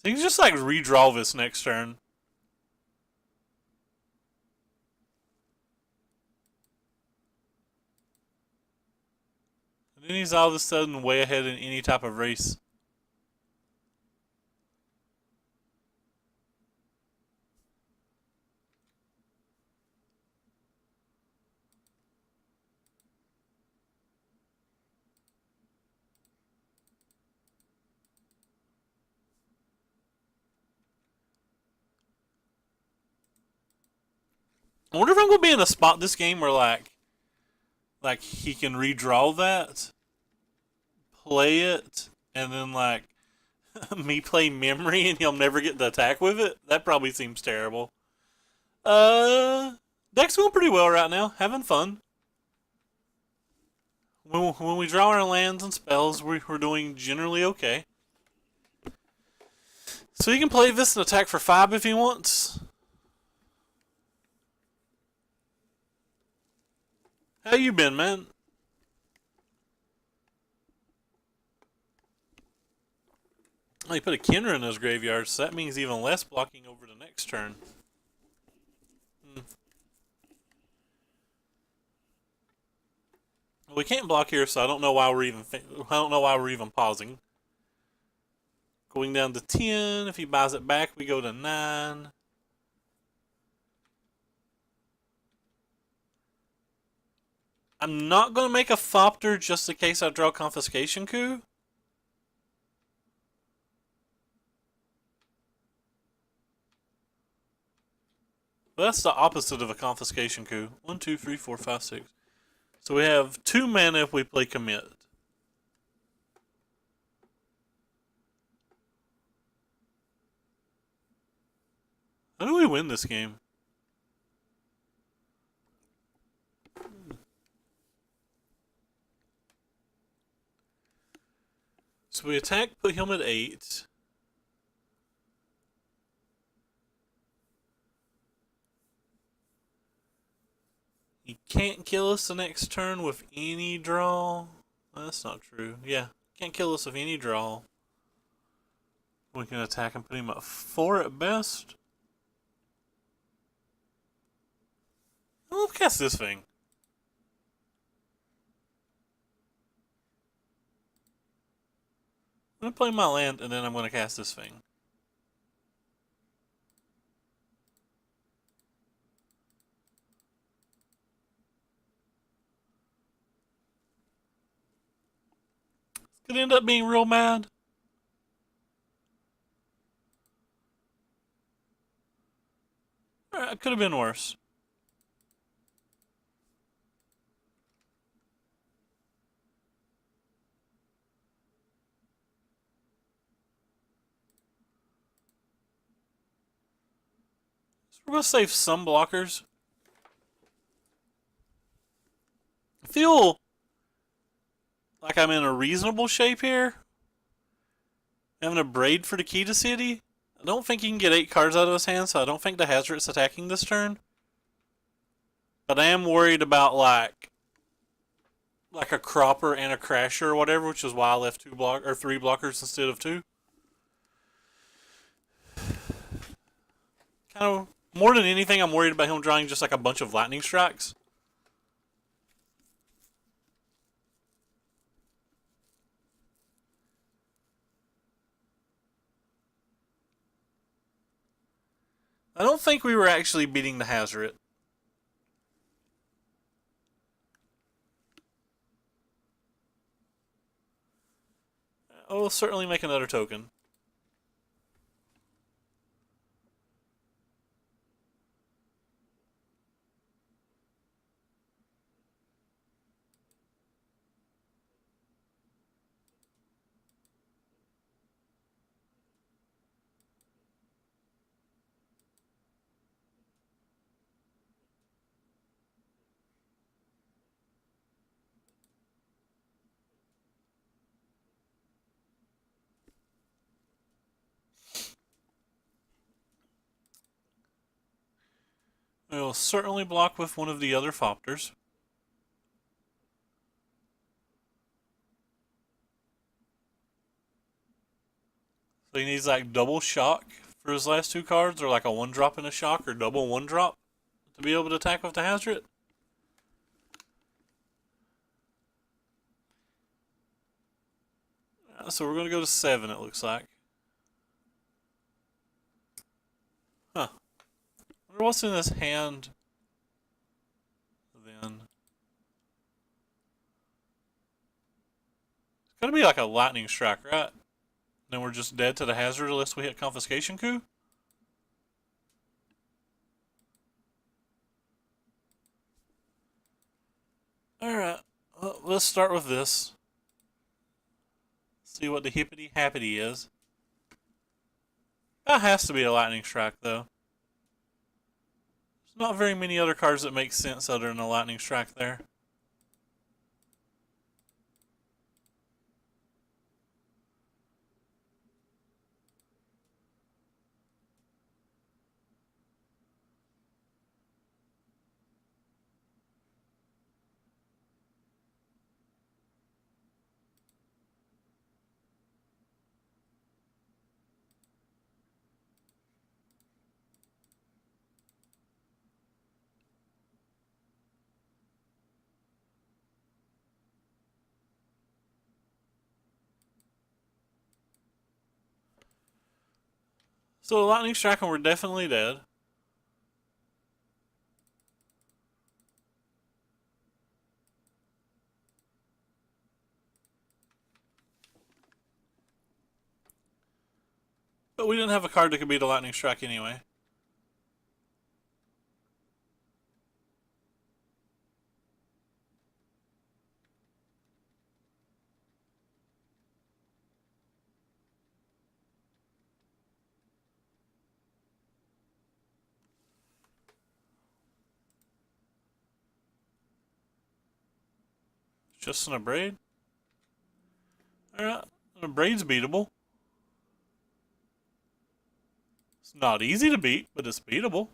[SPEAKER 1] So you can just like redraw this next turn. And then he's all of a sudden way ahead in any type of race. I wonder if I'm gonna be in a spot this game where like he can redraw that, play it, and then like me play memory and he'll never get the attack with it. That probably seems terrible. Deck's going pretty well right now. Having fun. When we draw our lands and spells, we're doing generally okay. So he can play this and attack for 5 if he wants. How you been, man? Oh, he put a Kenra in his graveyard, so that means even less blocking over the next turn. Well, we can't block here, so I don't know why we're even pausing. Going down to 10. If he buys it back, we go to 9. I'm not going to make a Thopter just in case I draw Confiscation Coup. But that's the opposite of a Confiscation Coup. 1, 2, 3, 4, 5, 6. So we have 2 mana if we play Commit. How do we win this game? So we attack, put him at 8. He can't kill us the next turn with any draw. That's not true. Yeah, can't kill us with any draw. We can attack and put him at 4 at best. Let's cast this thing. I'm gonna play my land, and then I'm gonna cast this thing. Could end up being real mad. Alright, it could have been worse. So we're gonna save some blockers. I feel like I'm in a reasonable shape here. Having a braid for the key to city. I don't think he can get 8 cards out of his hand, so I don't think the Hazard's attacking this turn. But I am worried about like a cropper and a crasher or whatever, which is why I left 3 blockers instead of 2. Kind of more than anything, I'm worried about him drawing just like a bunch of lightning strikes. I don't think we were actually beating the Hazard. I'll certainly make another token. We will certainly block with one of the other Fopters. So he needs like double shock for his last 2 cards, or like a 1-drop and a shock, or double 1-drop to be able to attack with the Hazard. So we're going to go to 7, it looks like. Huh. I wonder what's in this hand then. It's going to be like a lightning strike, right? Then we're just dead to the Hazard unless we hit Confiscation Coup? Alright, well, let's start with this. See what the hippity happity is. That has to be a lightning strike, though. There's not very many other cards that make sense other than a lightning strike there. So the lightning strike and we're definitely dead. But we didn't have a card that could beat a lightning strike anyway. Just an Abrade. Alright, an Abrade's beatable. It's not easy to beat, but it's beatable.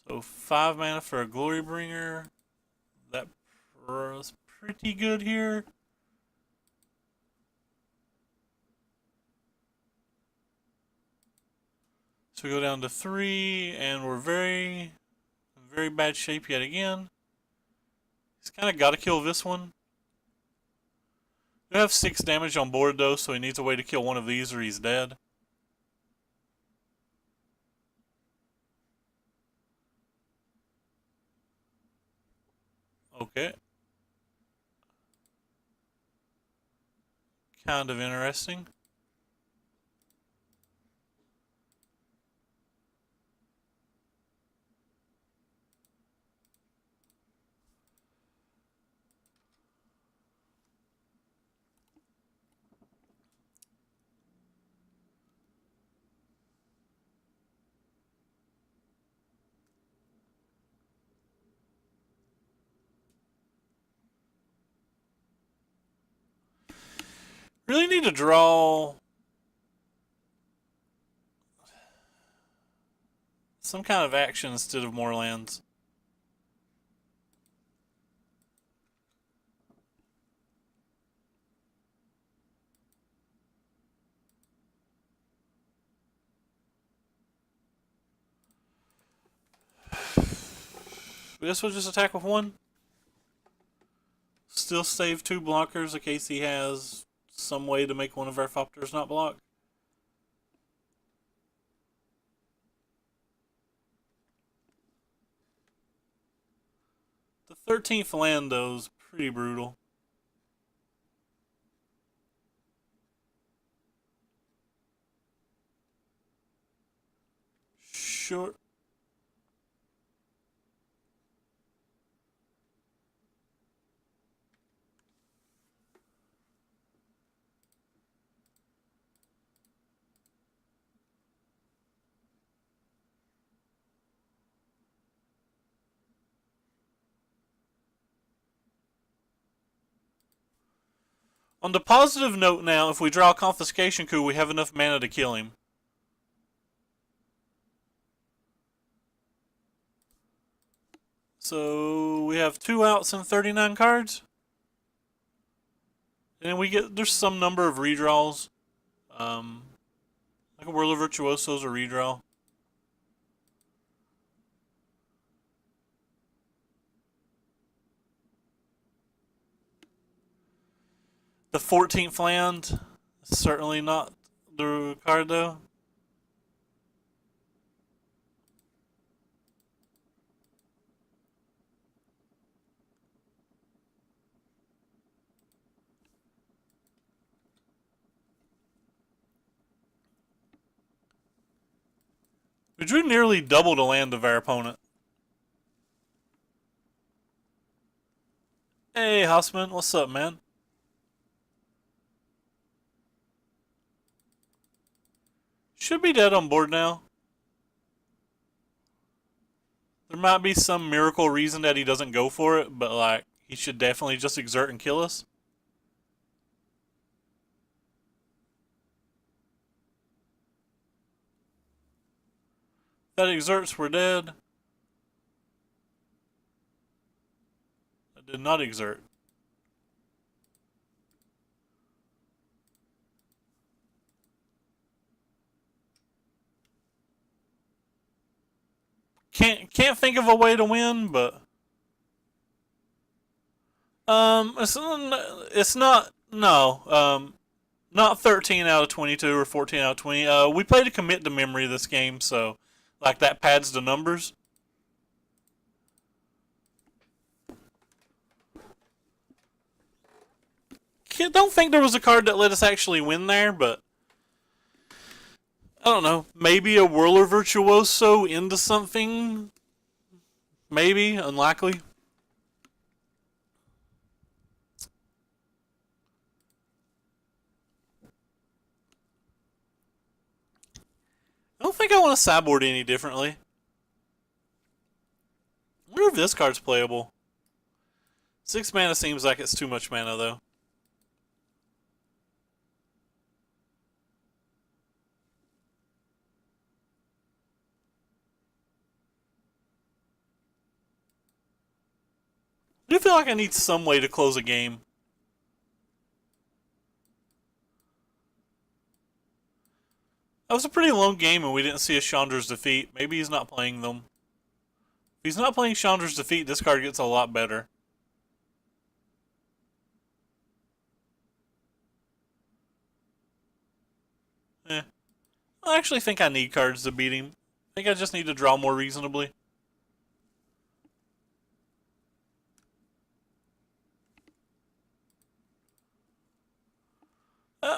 [SPEAKER 1] So 5 mana for a Glory Bringer. That's pretty good here. So we go down to 3, and we're very, very bad shape yet again. He's kind of got to kill this one. We have 6 damage on board though, so he needs a way to kill one of these or he's dead. Okay. Kind of interesting. Really need to draw some kind of action instead of more lands. This will just attack with 1. Still save 2 blockers in case he has some way to make one of our Thopters not block. The 13th land, though, is pretty brutal. Sure. On the positive note now, if we draw a Confiscation Coup, we have enough mana to kill him. So we have 2 outs and 39 cards. And there's some number of redraws. Like a Whirl of Virtuoso is a redraw. The 14th land, certainly not the card though. We drew nearly double the land of our opponent. Hey, Hausman, what's up, man? Should be dead on board now. There might be some miracle reason that he doesn't go for it, but like, he should definitely just exert and kill us. If that exerts, we're dead. That did not exert. Can't think of a way to win, but it's not not 13 out of 22 or 14 out of 20. We played a commit to memory this game, so like that pads the numbers. Don't think there was a card that let us actually win there, but I don't know. Maybe a Whirler Virtuoso into something. Maybe, unlikely. I don't think I want to sideboard any differently. I wonder if this card's playable. 6 mana seems like it's too much mana, though. I do feel like I need some way to close a game. That was a pretty long game and we didn't see a Chandra's Defeat. Maybe he's not playing them. If he's not playing Chandra's Defeat, this card gets a lot better. Eh. I actually think I need cards to beat him. I think I just need to draw more reasonably.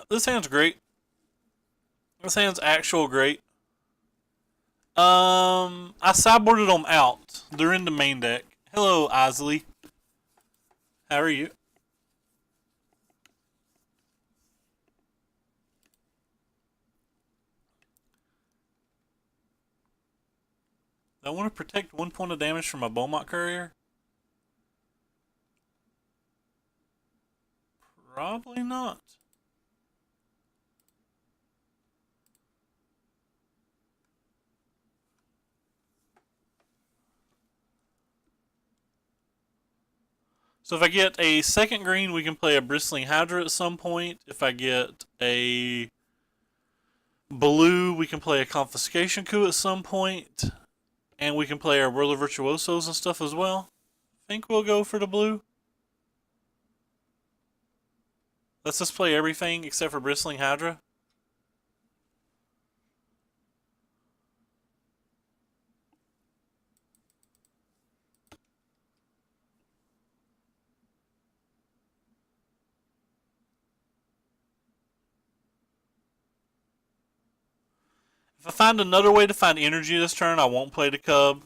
[SPEAKER 1] This hand's great. This hand's actual great. I sideboarded them out. They're in the main deck. Hello, Isley. How are you? I want to protect 1 point of damage from a Beaumont Courier? Probably not. So if I get a second green, we can play a Bristling Hydra at some point. If I get a blue, we can play a Confiscation Coup at some point. And we can play our Whirler Virtuosos and stuff as well. I think we'll go for the blue. Let's just play everything except for Bristling Hydra. If I find another way to find energy this turn, I won't play the Cub.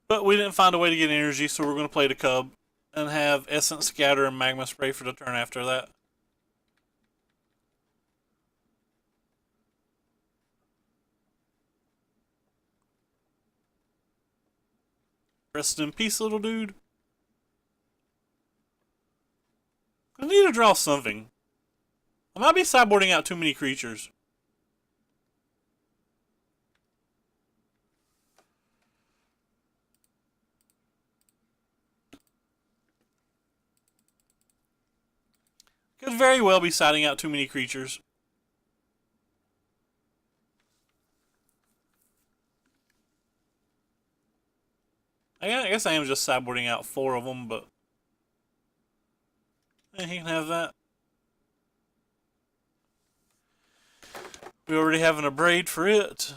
[SPEAKER 1] But we didn't find a way to get energy, so we're going to play the Cub and have Essence Scatter and Magma Spray for the turn after that. Rest in peace, little dude. I need to draw something. I might be sideboarding out too many creatures. Could very well be siding out too many creatures. I guess I am just sideboarding out 4 of them, but he can have that. We already have an Abrade for it.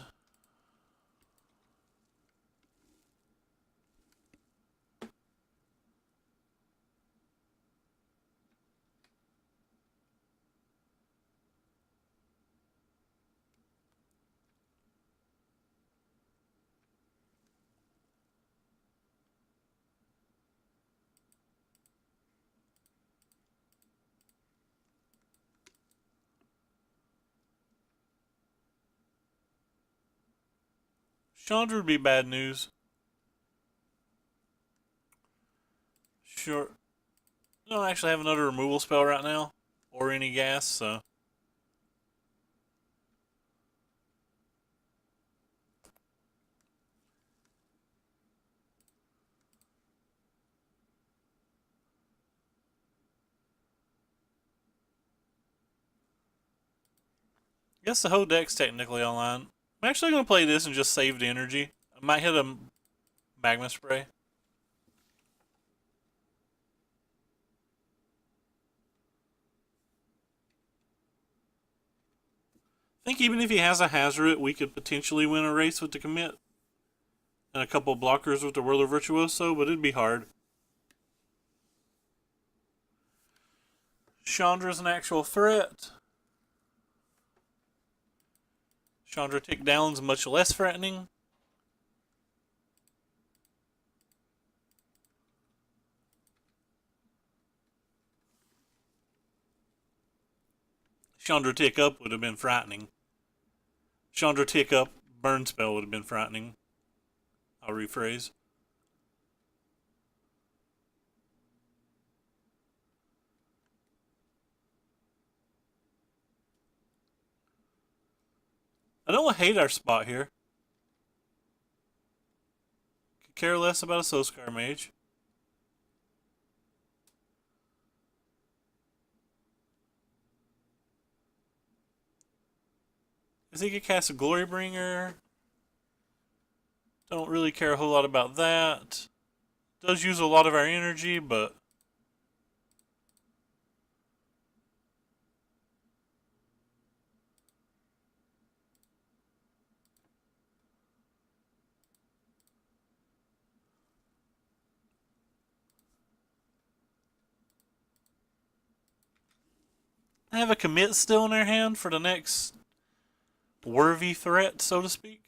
[SPEAKER 1] Chandra would be bad news. Sure. I don't actually have another removal spell right now. Or any gas, so. I guess the whole deck's technically online. I'm actually going to play this and just save the energy. I might hit a Magma Spray. I think even if he has a Hazard, we could potentially win a race with the commit. And a couple blockers with the Whirler Virtuoso, but it'd be hard. Chandra's an actual threat. Chandra Tick Down's much less threatening. Chandra Tick Up would have been frightening. Chandra Tick Up Burn Spell would have been frightening. I'll rephrase. I don't hate our spot here. care less about a Soulscar Mage. I think it casts a Glorybringer. Don't really care a whole lot about that. Does use a lot of our energy, but I have a commit still in their hand for the next worthy threat, so to speak.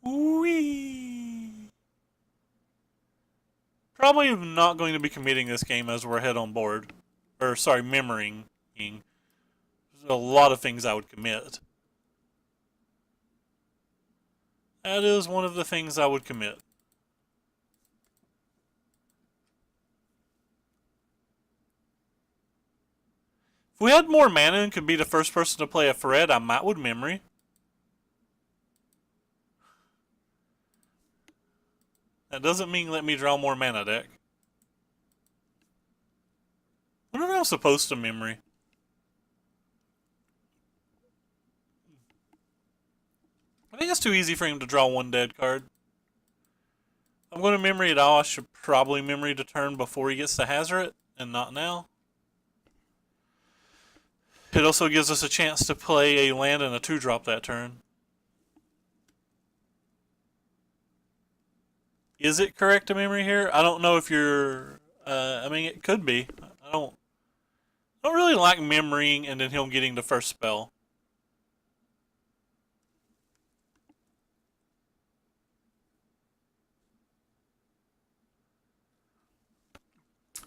[SPEAKER 1] Wee. Probably not going to be committing this game as we're ahead on board. Or, sorry, memorying. There's a lot of things I would commit. That is one of the things I would commit. If we had more mana and could be the first person to play a threat, I might would memory. That doesn't mean let me draw more mana deck. When am I supposed to memory? I think it's too easy for him to draw one dead card. I'm going to memory it all. I should probably memory the turn before he gets to Hazard, and not now. It also gives us a chance to play a land and a 2-drop that turn. Is it correct to memory here? I don't know if you're... I mean, it could be. I don't really like memorying and then him getting the first spell.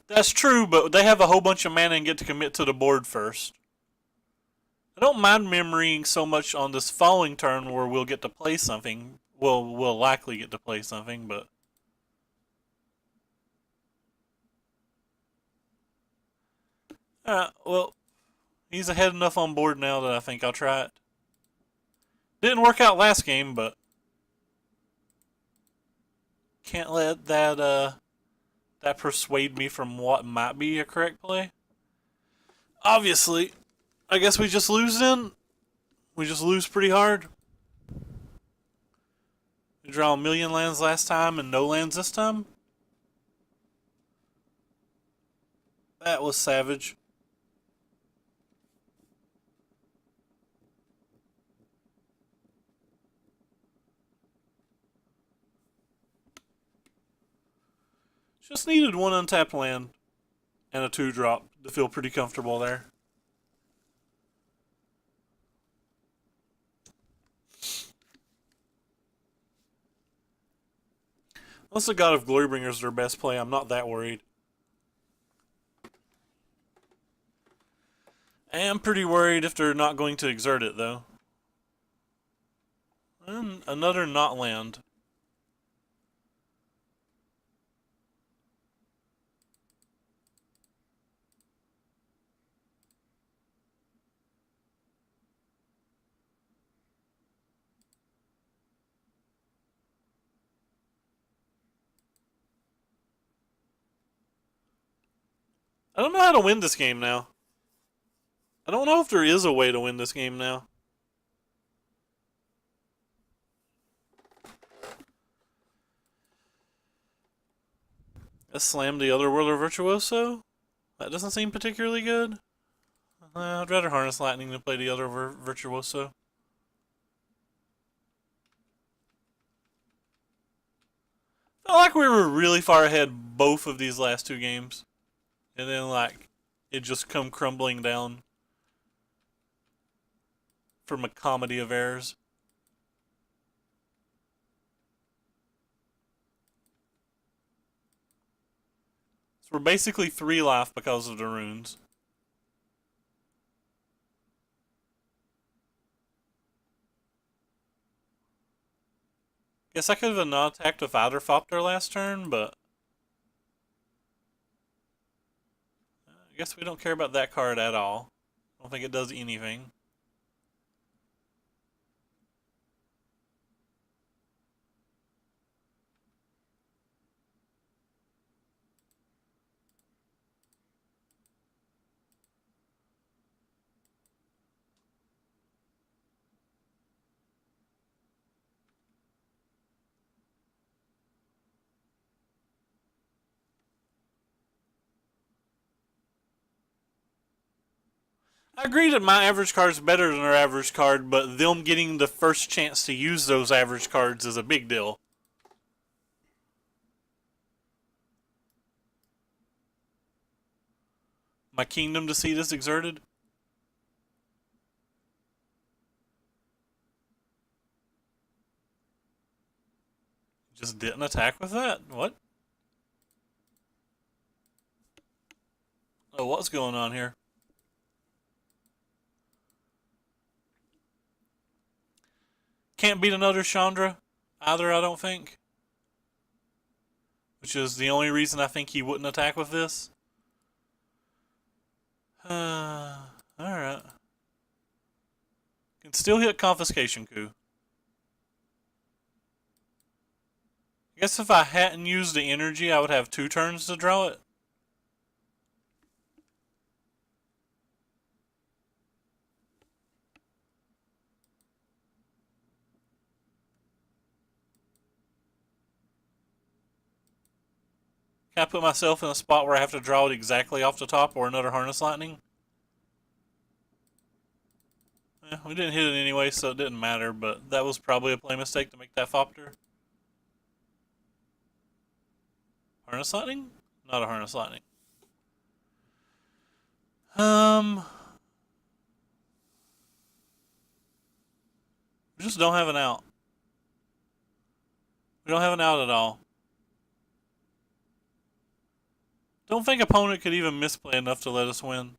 [SPEAKER 1] That's true, but they have a whole bunch of mana and get to commit to the board first. I don't mind memorying so much on this following turn where we'll get to play something. We'll likely get to play something, but... well, he's ahead enough on board now that I think I'll try it. Didn't work out last game, but... can't let that persuade me from what might be a correct play. Obviously, I guess we just lose then. We just lose pretty hard. We draw a million lands last time and no lands this time. That was savage. Just needed one untapped land and a 2-drop to feel pretty comfortable there. Unless the God of Glorybringer is their best play, I'm not that worried. I am pretty worried if they're not going to exert it, though. And another not land. I don't know how to win this game now. I don't know if there is a way to win this game now. Let's slam the other Whirler Virtuoso. That doesn't seem particularly good. I'd rather Harness Lightning than play the other Virtuoso. Felt like we were really far ahead both of these last two games. And then, like, it just come crumbling down from a comedy of errors. So we're basically 3 life because of the runes. Guess I could have not attacked with Eiderfopter last turn, but I guess we don't care about that card at all. I don't think it does anything. I agree that my average card is better than their average card, but them getting the first chance to use those average cards is a big deal. My kingdom to see this exerted. Just didn't attack with that? What? Oh, what's going on here? Can't beat another Chandra either, I don't think. Which is the only reason I think he wouldn't attack with this. Alright. Can still hit Confiscation Coup. I guess if I hadn't used the energy, I would have 2 turns to draw it. Can I put myself in a spot where I have to draw it exactly off the top or another Harness Lightning? We didn't hit it anyway, so it didn't matter, but that was probably a play mistake to make that Fopter. Harness Lightning? Not a Harness Lightning. We just don't have an out. We don't have an out at all. Don't think opponent could even misplay enough to let us win.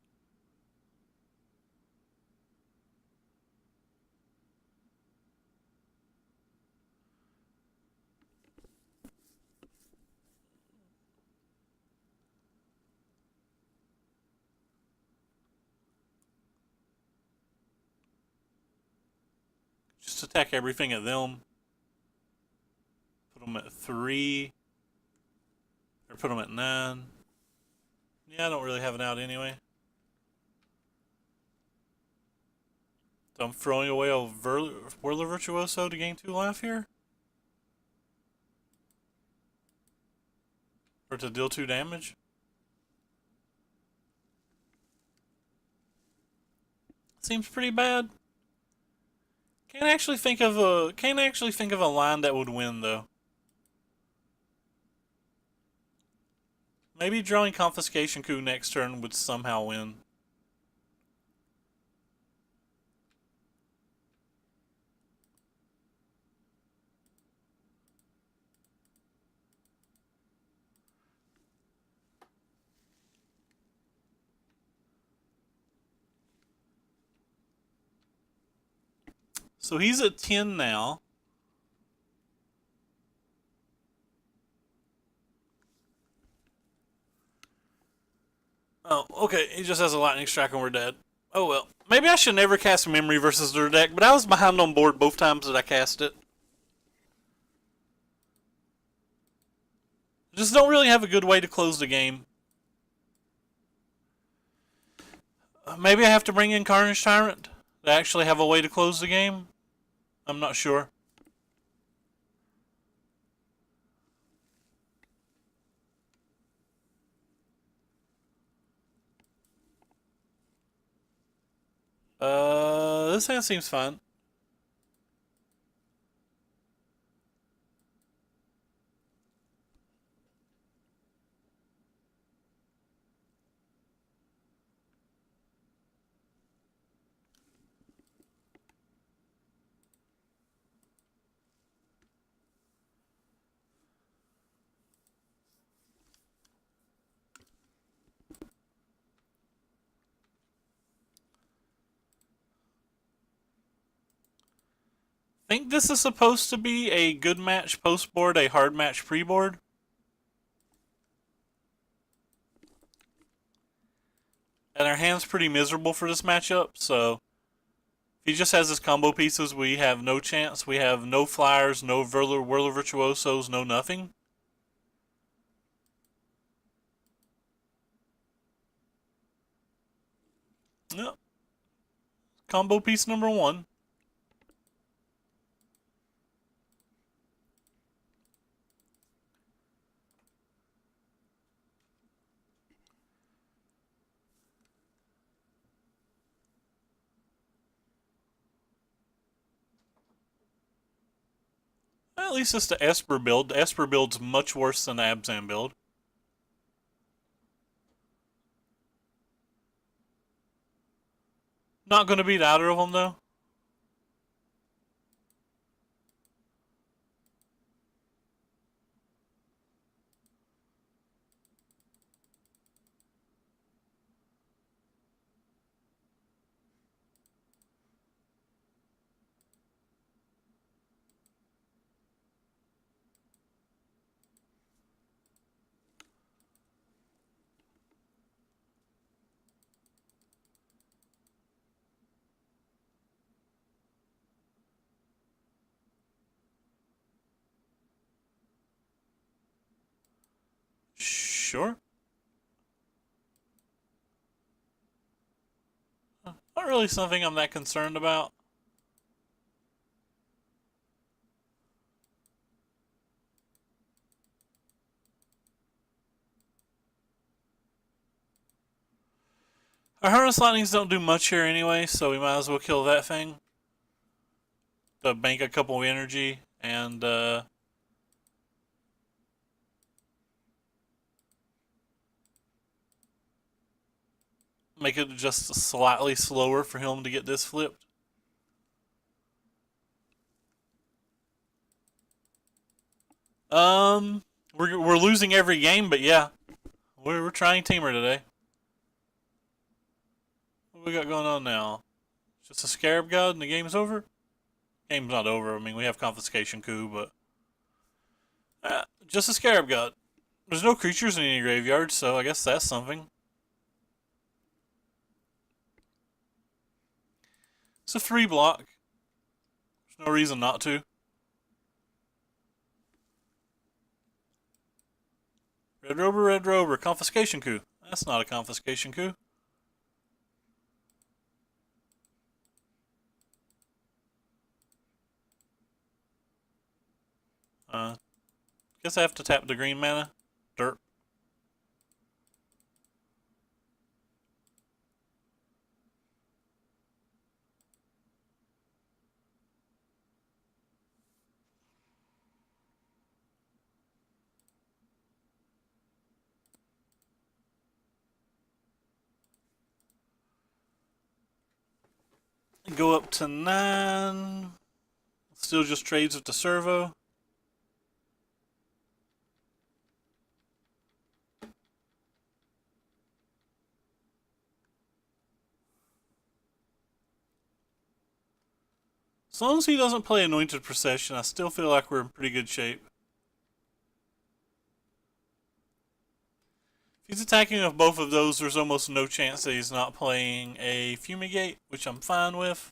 [SPEAKER 1] Just attack everything at them. Put them at 3. Or put them at 9. Yeah, I don't really have an out anyway. So I'm throwing away a Whirler Virtuoso to gain 2 life here? Or to deal 2 damage? Seems pretty bad. Can't actually think of a line that would win though. Maybe drawing Confiscation Coup next turn would somehow win. So he's at 10 now. Oh, okay. He just has a lightning strike and we're dead. Oh well. Maybe I should never cast Memory versus their deck, but I was behind on board both times that I cast it. Just don't really have a good way to close the game. Maybe I have to bring in Carnage Tyrant to actually have a way to close the game. I'm not sure. This hand seems fine. think this is supposed to be a good match post board, a hard match pre board. And our hand's pretty miserable for this matchup, so if he just has his combo pieces, we have no chance. We have no flyers, no Whirler Virtuosos, no nothing. Yep. Combo piece number one. At least it's the Esper build. The Esper build's much worse than the Abzan build. Not going to beat either of them, though. Sure. Not really something I'm that concerned about. Our Harness Lightnings don't do much here anyway, so we might as well kill that thing. To bank a couple of energy and make it just slightly slower for him to get this flipped. We're losing every game, but yeah, we're trying Temur today. What we got going on now? Just a Scarab God and the game's over? Game's not over. I mean, we have Confiscation Coup, but just a Scarab God. There's no creatures in any graveyard, so I guess that's something. It's a 3-block. There's no reason not to. Red Rover, Confiscation Coup. That's not a Confiscation Coup. Guess I have to tap the green mana. Dirt. Go up to 9. Still just trades with the servo. As long as he doesn't play Anointed Procession, I still feel like we're in pretty good shape. If he's attacking with both of those, there's almost no chance that he's not playing a Fumigate, which I'm fine with.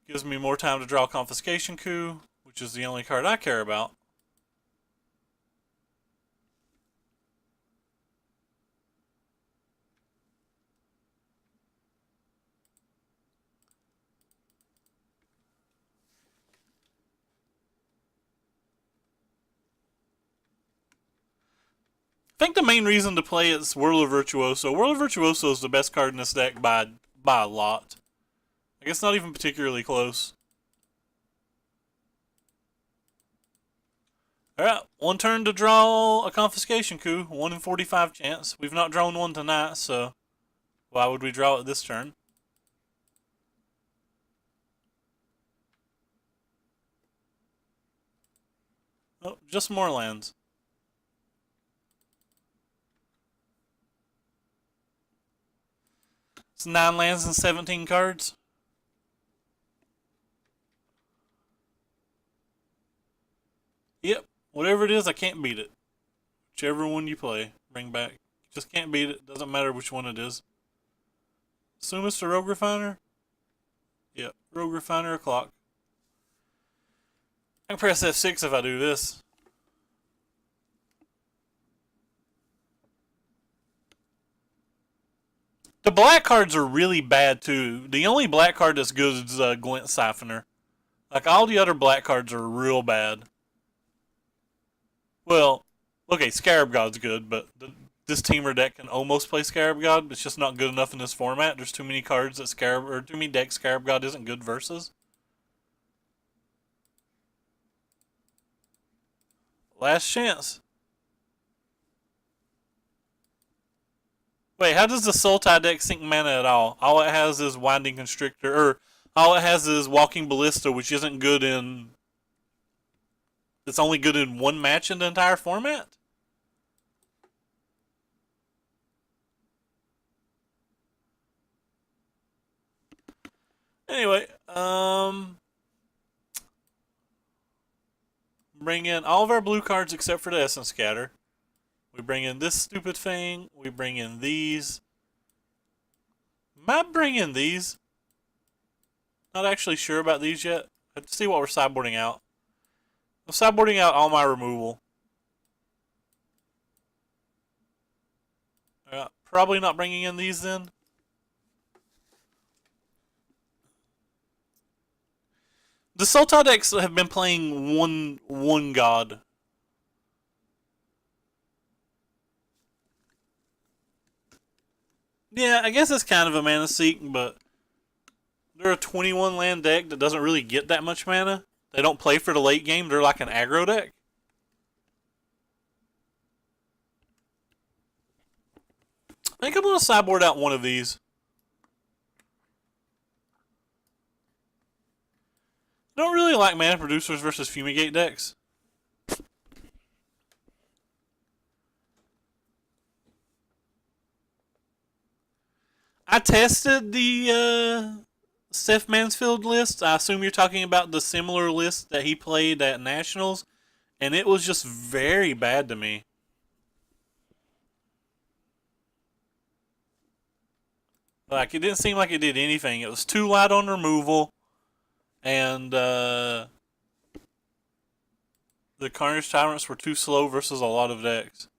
[SPEAKER 1] Gives me more time to draw Confiscation Coup, which is the only card I care about. I think the main reason to play is Whirler Virtuoso. Whirler Virtuoso is the best card in this deck by a lot. I guess not even particularly close. Alright, one turn to draw a Confiscation Coup. 1 in 45 chance. We've not drawn one tonight, so why would we draw it this turn? Oh, just more lands. It's 9 lands and 17 cards. Yep. Whatever it is, I can't beat it. Whichever one you play, bring back. Just can't beat it. Doesn't matter which one it is. Assume it's the Rogue Refiner? Yep. Rogue Refiner o'clock. I can press F6 if I do this. The black cards are really bad too. The only black card that's good is Glint Siphoner. Like all the other black cards are real bad. Well, okay, Scarab God's good, but this Temur deck can almost play Scarab God. It's just not good enough in this format. There's too many cards that too many decks Scarab God isn't good versus. Last chance. Wait, how does the Sultai deck sink mana at all? All it has is Winding Constrictor, or all it has is Walking Ballista, which isn't good in. It's only good in one match in the entire format? Anyway, bring in all of our blue cards except for the Essence Scatter. We bring in this stupid thing. We bring in these. Am I bringing these? Not actually sure about these yet. Let's see what we're sideboarding out. I'm sideboarding out all my removal. Probably not bringing in these then. The Sultai decks have been playing one god. Yeah, I guess it's kind of a mana seek, but they're a 21 land deck that doesn't really get that much mana. They don't play for the late game. They're like an aggro deck. I think I'm going to sideboard out one of these. I don't really like mana producers versus fumigate decks. I tested the Seth Mansfield list. I assume you're talking about the similar list that he played at Nationals, and it was just very bad to me. Like, it didn't seem like it did anything. It was too light on removal, and the Carnage Tyrants were too slow versus a lot of decks.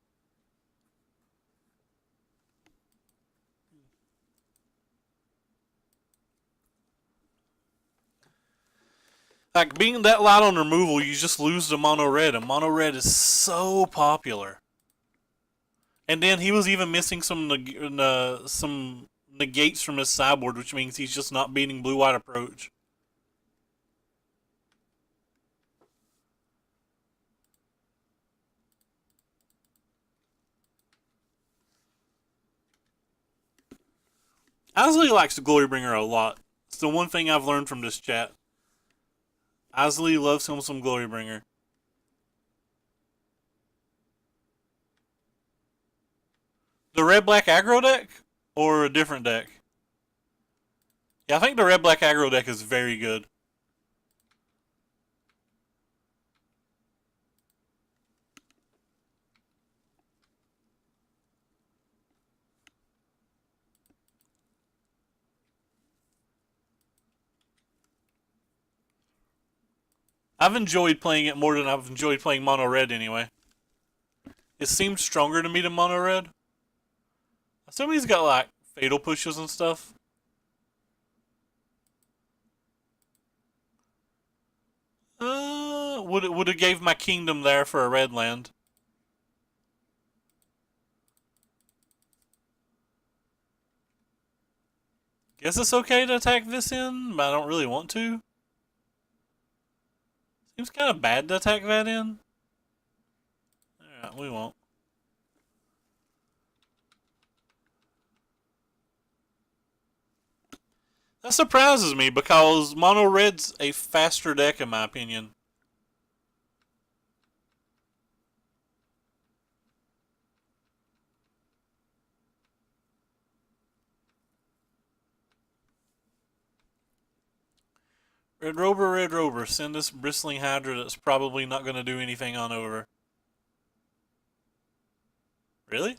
[SPEAKER 1] Like, being that light on removal, you just lose to Mono Red, and Mono Red is so popular. And then he was even missing some negates from his sideboard, which means he's just not beating Blue-White Approach. Isley likes the Glorybringer a lot. It's the one thing I've learned from this chat. Isley loves him some Glorybringer. The red-black aggro deck? Or a different deck? Yeah, I think the red-black aggro deck is very good. I've enjoyed playing it more than I've enjoyed playing Mono Red anyway. It seems stronger to me than Mono Red. I assume he's got like fatal pushes and stuff. Would have gave my kingdom there for a red land. Guess it's okay to attack this in, but I don't really want to. Seems kind of bad to attack that in. Alright, we won't. That surprises me because Mono Red's a faster deck in my opinion. Red Rover, send this bristling hydra that's probably not going to do anything on over. Really?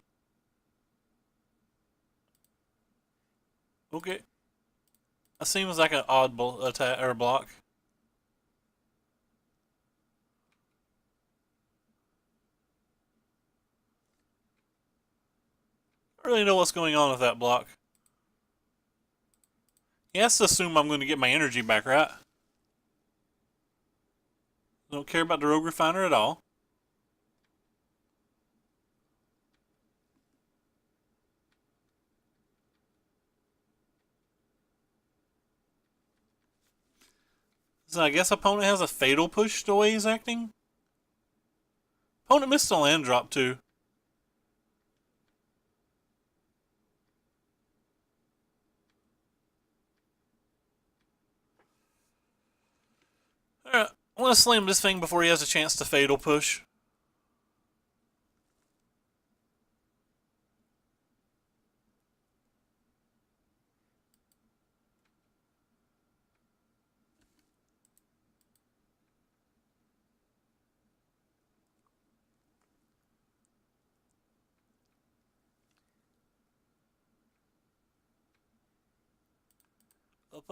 [SPEAKER 1] Okay. That seems like an odd attack or block. I don't really know what's going on with that block. He has to assume I'm going to get my energy back, right? Don't care about the Rogue Refiner at all. So I guess opponent has a fatal push the way he's acting. Opponent missed a land drop too. Alright, I want to slam this thing before he has a chance to fatal push.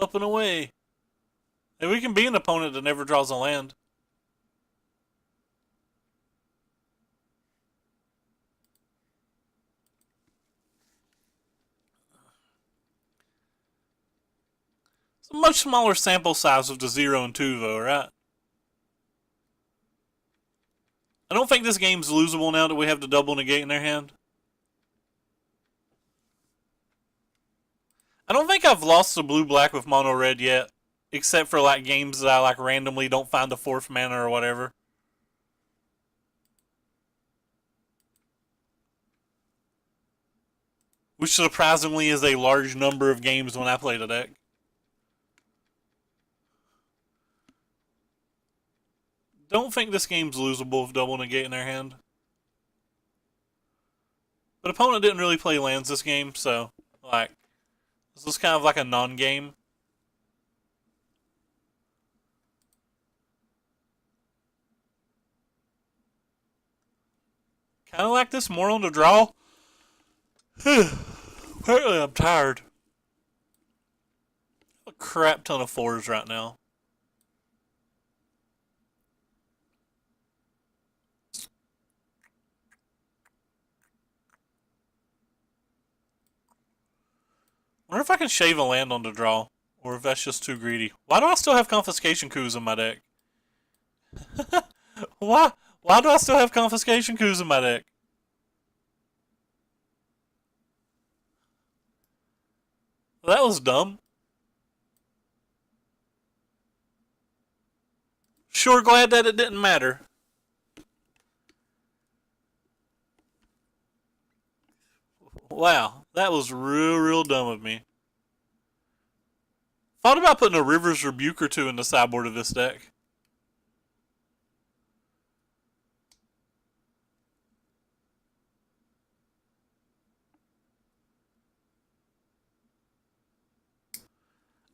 [SPEAKER 1] Up and away. Hey, we can be an opponent that never draws a land. It's a much smaller sample size of the 0 and 2 though, right? I don't think this game's losable now that we have the double negate in their hand. I don't think I've lost to blue-black with mono-red yet. Except for like games that I like randomly don't find the 4th mana or whatever. Which surprisingly is a large number of games when I play the deck. Don't think this game's losable with double negate in their hand. But opponent didn't really play lands this game, so like this was kind of like a non-game. Kind of like this more on the draw. Apparently I'm tired. A crap ton of 4s right now. Wonder if I can shave a land on the draw. Or if that's just too greedy. Why do I still have Confiscation Coups in my deck? Why? Why do I still have Confiscation Coups in my deck? Well, that was dumb. Sure glad that it didn't matter. Wow, that was real dumb of me. Thought about putting a River's Rebuke or two in the sideboard of this deck.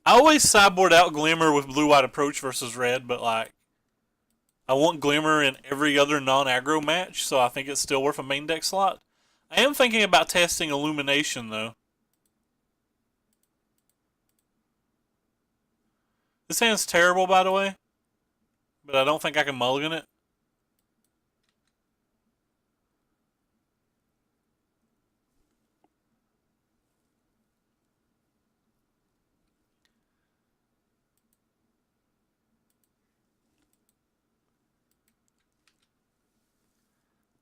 [SPEAKER 1] I always sideboard out Glimmer with blue-white approach versus red, but like I want Glimmer in every other non-aggro match, so I think it's still worth a main deck slot. I am thinking about testing Illumination though. This hand's terrible, by the way, but I don't think I can mulligan it.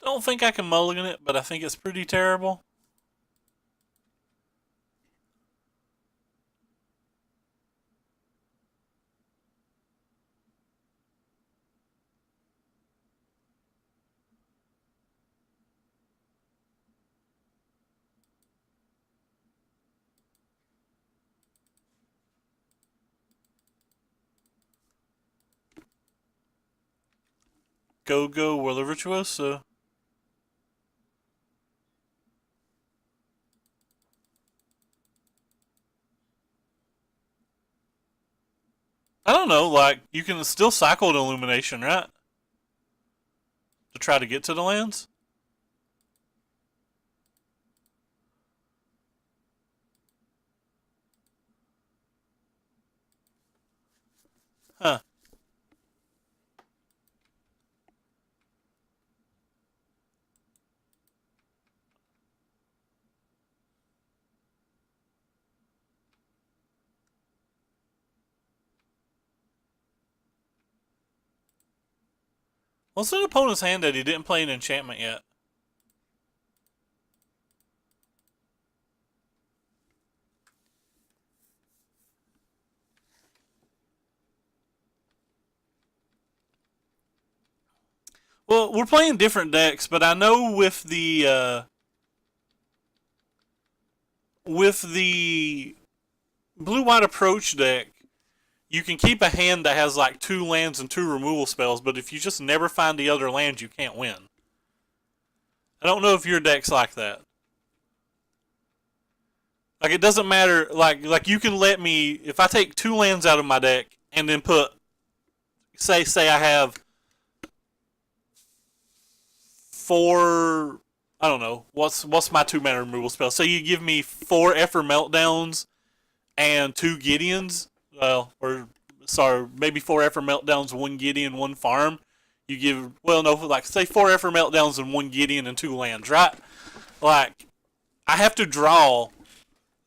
[SPEAKER 1] Don't think I can mulligan it, but I think it's pretty terrible. Go, Whirler Virtuoso. I don't know, like, you can still cycle an illumination, right? To try to get to the lands? Huh. What's an opponent's hand that he didn't play an enchantment yet? Well, we're playing different decks, but I know with the blue white approach deck, you can keep a hand that has like 2 lands and 2 removal spells, but if you just never find the other lands, you can't win. I don't know if your deck's like that. Like it doesn't matter. Like you can let me if I take 2 lands out of my deck and then put say I have 4. I don't know what's my 2 mana removal spell. So you give me 4 Effer Meltdowns and 2 Gideons. Well, or sorry, maybe 4 Effer Meltdowns, 1 Gideon, 1 farm. You give like say 4 Effer Meltdowns and 1 Gideon and 2 lands, right? Like I have to draw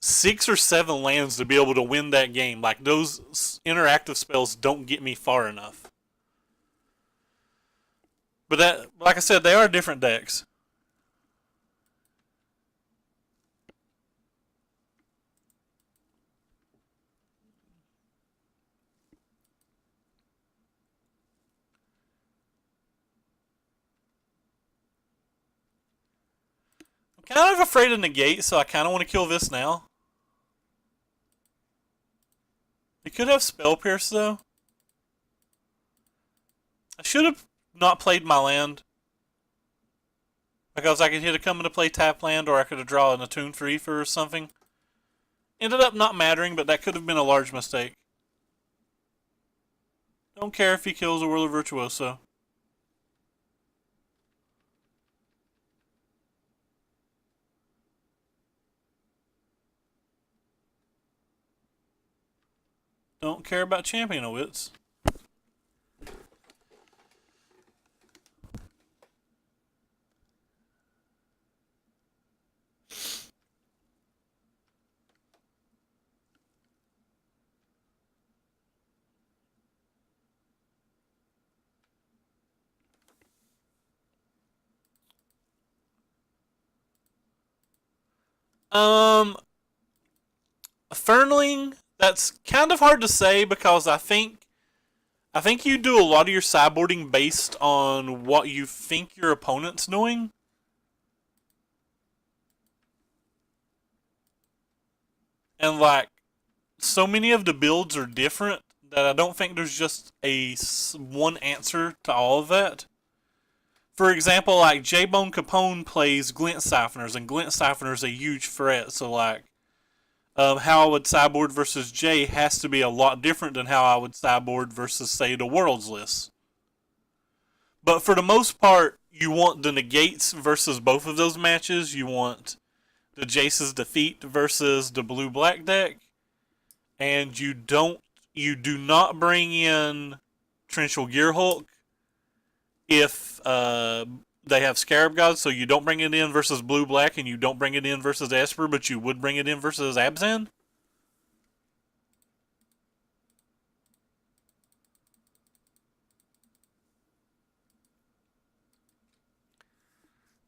[SPEAKER 1] 6 or 7 lands to be able to win that game. Like those interactive spells don't get me far enough. But that, like I said, they are different decks. I'm kind of afraid of negate, so I kind of want to kill this now. He could have Spell Pierce though. I should have not played my land. Because I could hit a come into play tap land, or I could have drawn an Attune for Ether or something. Ended up not mattering, but that could have been a large mistake. Don't care if he kills a Whirler Virtuoso. Don't care about Champion of Wits. Um, Fernling, that's kind of hard to say because I think you do a lot of your sideboarding based on what you think your opponent's doing. And like so many of the builds are different that I don't think there's just a one answer to all of that. For example, like J-Bone Capone plays Glint Siphoners, and Glint Siphoners a huge threat. So like how I would sideboard versus Jay has to be a lot different than how I would sideboard versus, say, the Worlds list. But for the most part, you want the negates versus both of those matches. You want the Jace's defeat versus the blue black deck, and you do not bring in Torrential Gearhulk if they have Scarab Gods, so you don't bring it in versus blue black, and you don't bring it in versus Esper, but you would bring it in versus Abzan.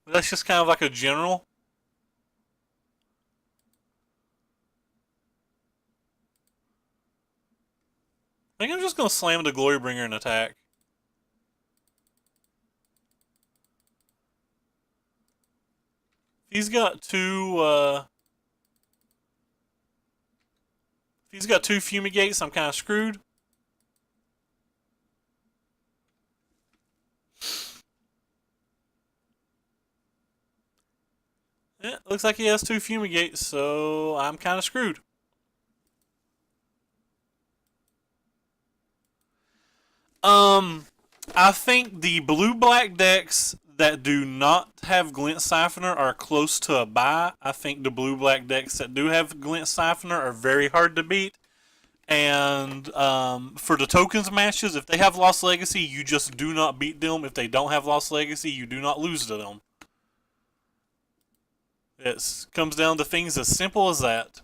[SPEAKER 1] That's just kind of like a general. I think I'm just going to slam the Glorybringer and attack. He's got two Fumigates, I'm kind of screwed. Yeah, looks like he has 2 Fumigates, so I'm kind of screwed. Um, I think the blue-black decks that do not have Glint Siphoner are close to a buy. I think the blue-black decks that do have Glint Siphoner are very hard to beat. And for the tokens matches, if they have Lost Legacy, you just do not beat them. If they don't have Lost Legacy, you do not lose to them. It comes down to things as simple as that.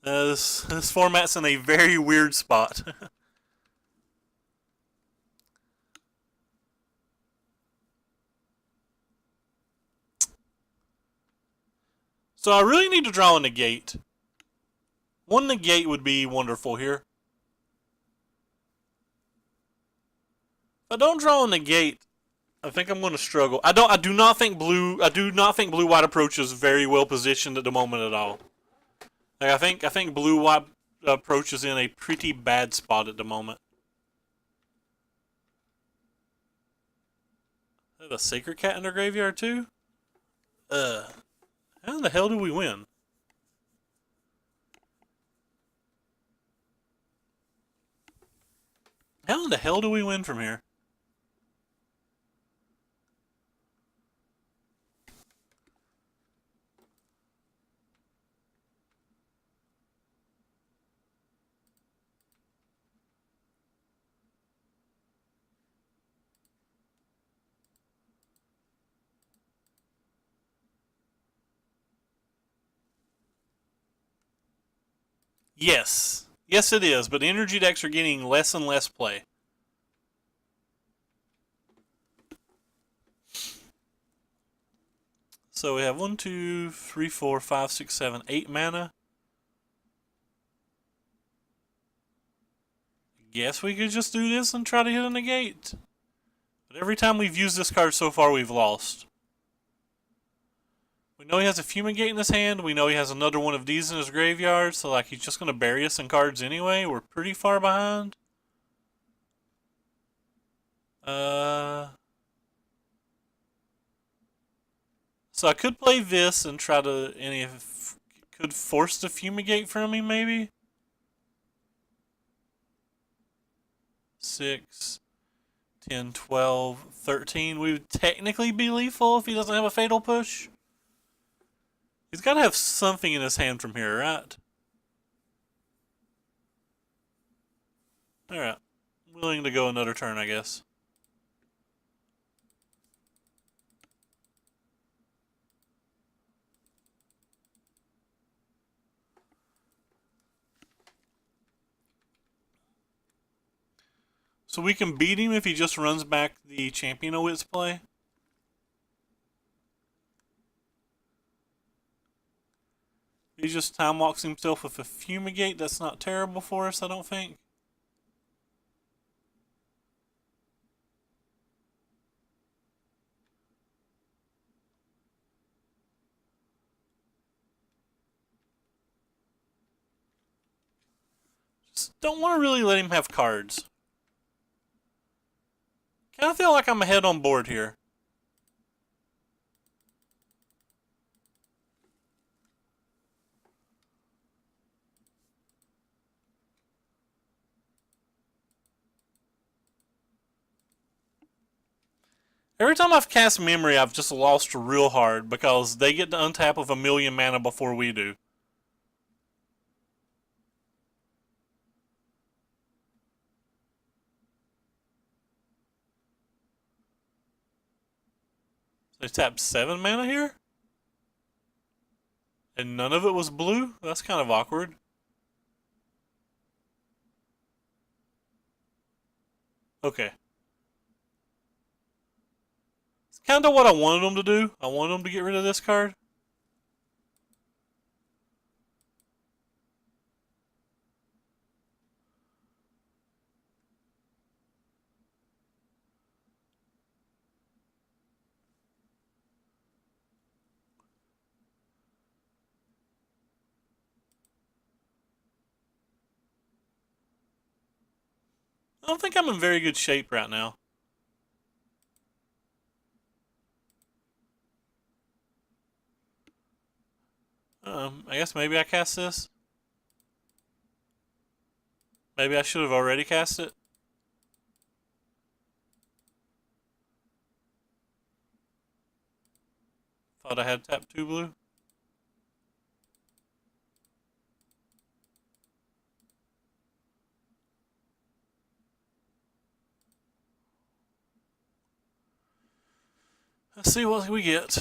[SPEAKER 1] This format's in a very weird spot. So I really need to draw a negate. One negate would be wonderful here. If I don't draw a negate, I think I'm going to struggle. I do not think blue white approach is very well positioned at the moment at all. Like I think blue white approach is in a pretty bad spot at the moment. They have a Sacred Cat in their graveyard too? How in the hell do we win? How in the hell do we win from here? Yes. Yes, it is, but the energy decks are getting less and less play. So we have 1, 2, 3, 4, 5, 6, 7, 8 mana. Guess we could just do this and try to hit a negate. But every time we've used this card so far, we've lost. We know he has a Fumigate in his hand. We know he has another one of these in his graveyard. So, like, he's just going to bury us in cards anyway. We're pretty far behind. So I could play this and try to... And if could force the Fumigate from me, maybe? 6, 10, 12, 13. We would technically be lethal if he doesn't have a Fatal Push. He's got to have something in his hand from here, right? Alright. Willing to go another turn, I guess. So we can beat him if he just runs back the Champion of Wits play? He just time walks himself with a Fumigate. That's not terrible for us, I don't think. Just don't want to really let him have cards. Kind of feel like I'm ahead on board here. Every time I've cast Memory, I've just lost real hard because they get to untap with a million mana before we do. They tapped 7 mana here? And none of it was blue? That's kind of awkward. Okay. It's kind of what I wanted them to do. I wanted them to get rid of this card. I don't think I'm in very good shape right now. I guess maybe I cast this. Maybe I should have already cast it. Thought I had tapped 2 blue. Let's see what we get.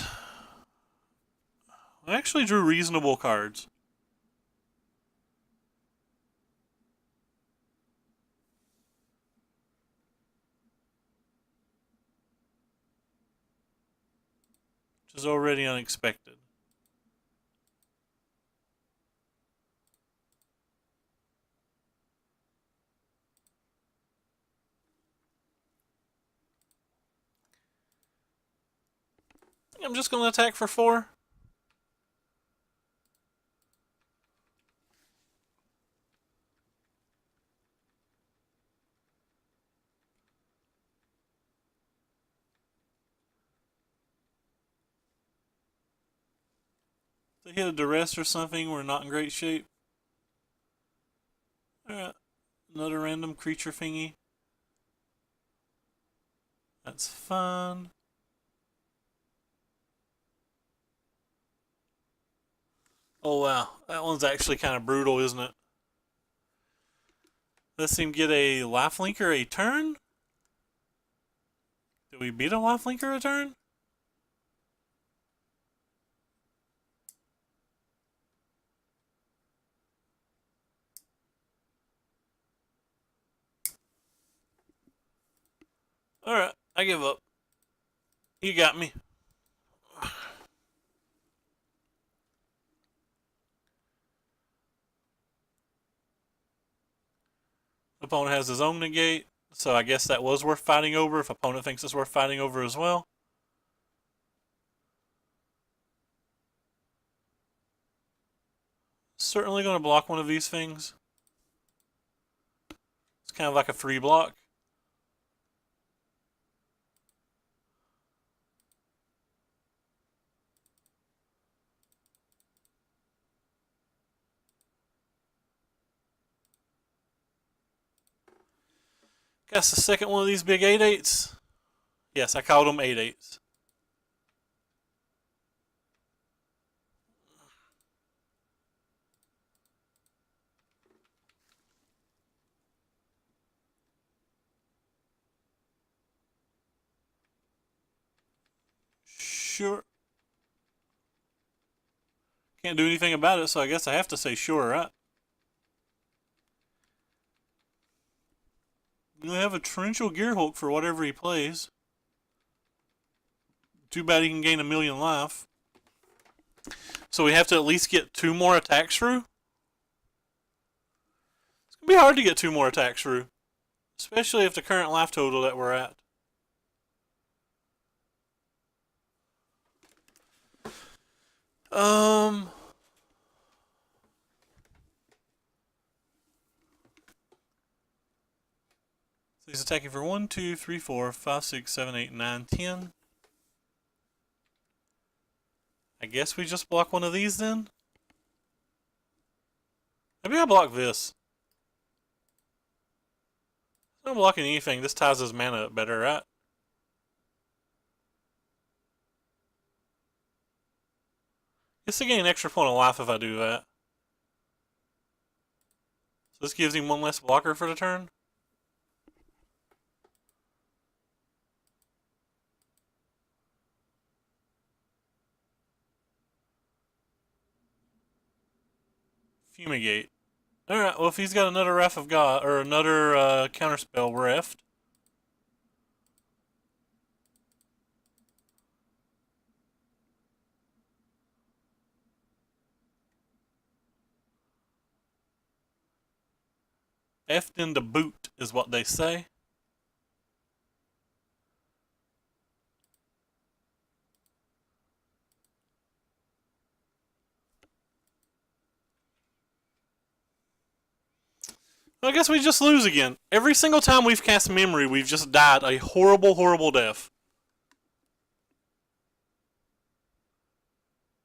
[SPEAKER 1] I actually drew reasonable cards. Which is already unexpected. I'm just going to attack for 4. If they hit a duress or something, we're not in great shape. Alright, another random creature thingy. That's fun. Oh wow, that one's actually kind of brutal, isn't it? Let's him get a lifelinker a turn? Did we beat a lifelinker a turn? Alright, I give up. You got me. Opponent has his own negate, so I guess that was worth fighting over if opponent thinks it's worth fighting over as well. Certainly going to block one of these things. It's kind of like a 3 block. Guess the second one of these big 8/8s. Yes, I called them 8/8s. Sure. Can't do anything about it, so I guess I have to say sure, right? We have a torrential Gearhulk for whatever he plays. Too bad he can gain 1,000,000 life. So we have to at least get 2 more attacks through? It's going to be hard to get 2 more attacks through. Especially if the current life total that we're at. So he's attacking for 1, 2, 3, 4, 5, 6, 7, 8, 9, 10. I guess we just block one of these then? Maybe I block this. I'm not blocking anything. This ties his mana up better, right? Guess I gain an extra point of life if I do that. So this gives him 1 less blocker for the turn. Fumigate. Alright, well if he's got another Wrath of God, or another counterspell, we're effed. Effed in the boot is what they say. Well, I guess we just lose again. Every single time we've cast Memory, we've just died a horrible, horrible death.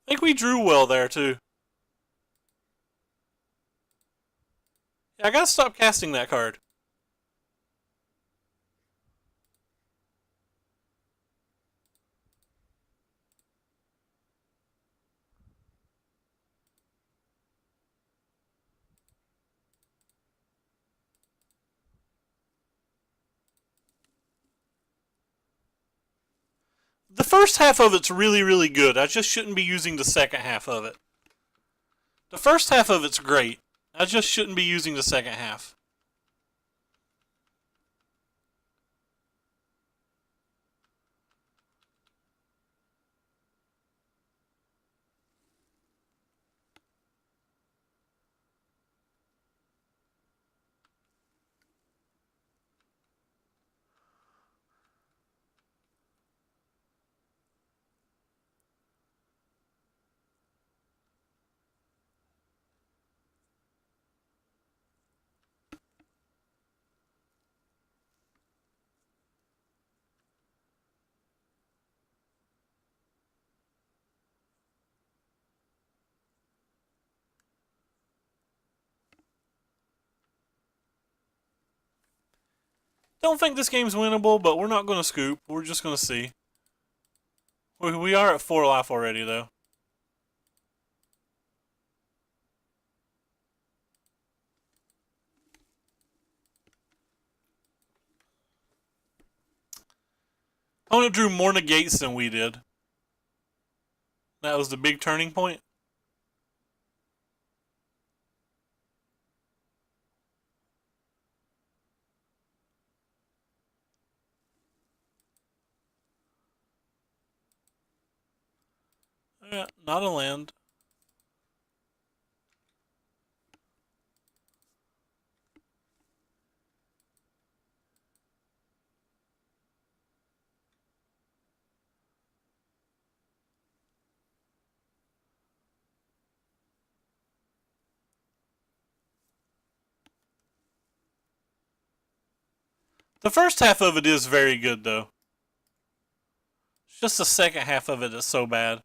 [SPEAKER 1] I think we drew well there, too. Yeah, I gotta stop casting that card. The first half of it's really, really good. I just shouldn't be using the second half of it. The first half of it's great. I just shouldn't be using the second half. Don't think this game's winnable, but we're not going to scoop. We're just going to see. We are at 4 life already, though. Opponent drew more negates than we did. That was the big turning point. Yeah, not a land. The first half of it is very good, though. It's just the second half of it is so bad.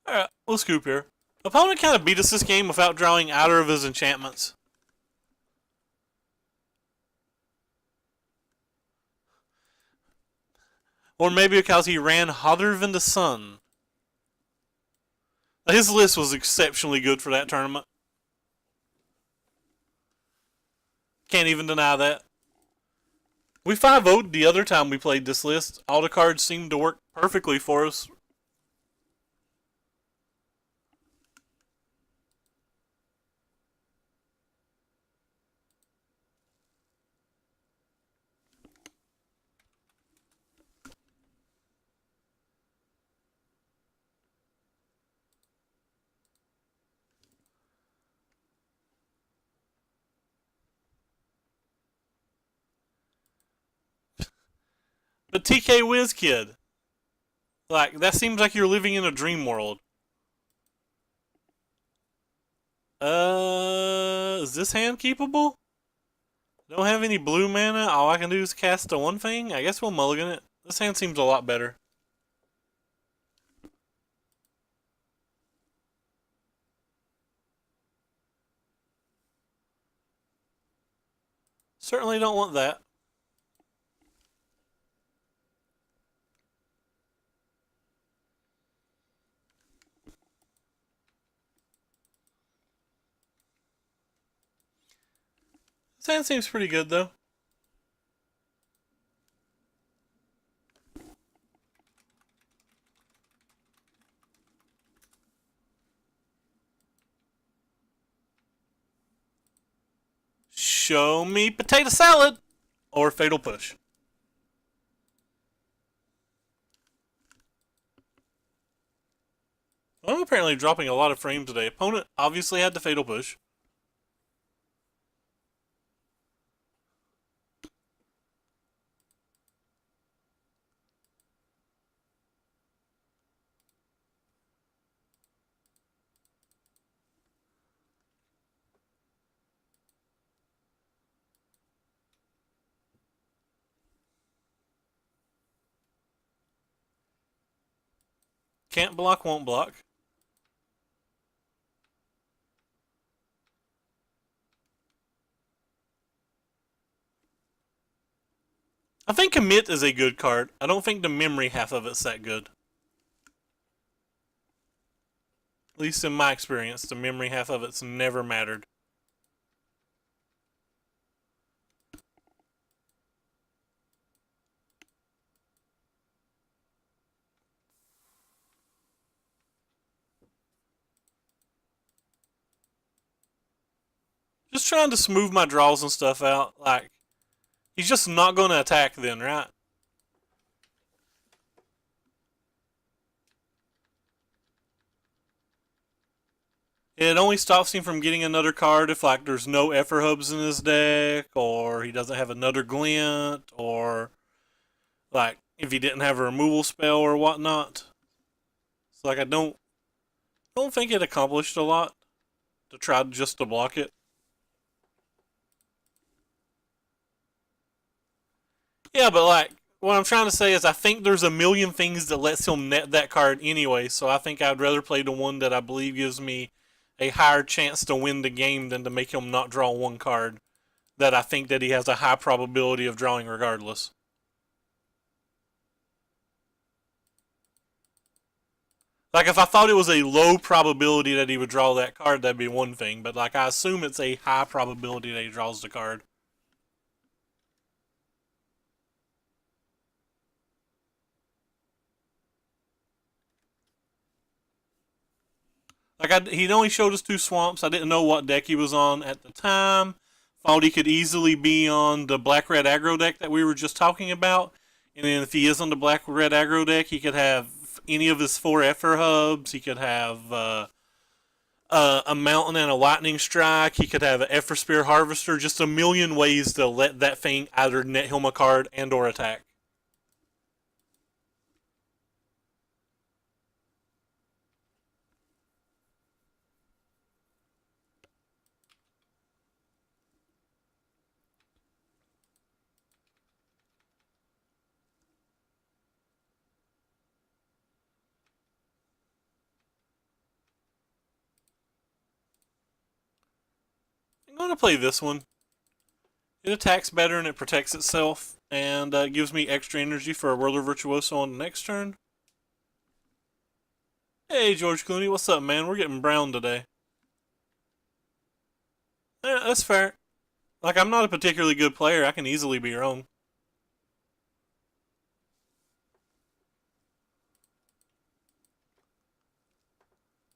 [SPEAKER 1] Alright, we'll scoop here. Opponent kind of beat us this game without drawing either of his enchantments. Or maybe because he ran hotter than the sun. His list was exceptionally good for that tournament. Can't even deny that. We 5-0'd the other time we played this list. All the cards seemed to work perfectly for us. But TK Wiz Kid, like, that seems like you're living in a dream world. Is this hand keepable? Don't have any blue mana. All I can do is cast the one thing. I guess we'll mulligan it. This hand seems a lot better. Certainly don't want that. This hand seems pretty good, though. Show me potato salad or fatal push. I'm apparently dropping a lot of frames today. Opponent obviously had the fatal push. Can't block, won't block. I think commit is a good card. I don't think the memory half of it's that good. At least in my experience, the memory half of it's never mattered. Just trying to smooth my draws and stuff out. Like, he's just not going to attack then, right? It only stops him from getting another card if, like, there's no Effer Hubs in his deck, or he doesn't have another Glint, or, like, if he didn't have a removal spell or whatnot. So, like, I don't think it accomplished a lot to try just to block it. Yeah, but like what I'm trying to say is I think there's a million things that lets him net that card anyway, so I think I'd rather play the one that I believe gives me a higher chance to win the game than to make him not draw one card that I think that he has a high probability of drawing regardless. Like if I thought it was a low probability that he would draw that card, that'd be one thing, but like I assume it's a high probability that he draws the card. Like he'd only showed us two swamps. I didn't know what deck he was on at the time. Thought he could easily be on the black red aggro deck that we were just talking about. And then if he is on the black red aggro deck, he could have any of his four Effer hubs. He could have a mountain and a lightning strike. He could have an Effer spear harvester. Just a million ways to let that thing either net him a card and or attack. I'm going to play this one. It attacks better and it protects itself, and gives me extra energy for a Whirler Virtuoso on the next turn. Hey, George Clooney, what's up, man? We're getting brown today. Yeah, that's fair. Like, I'm not a particularly good player. I can easily be wrong.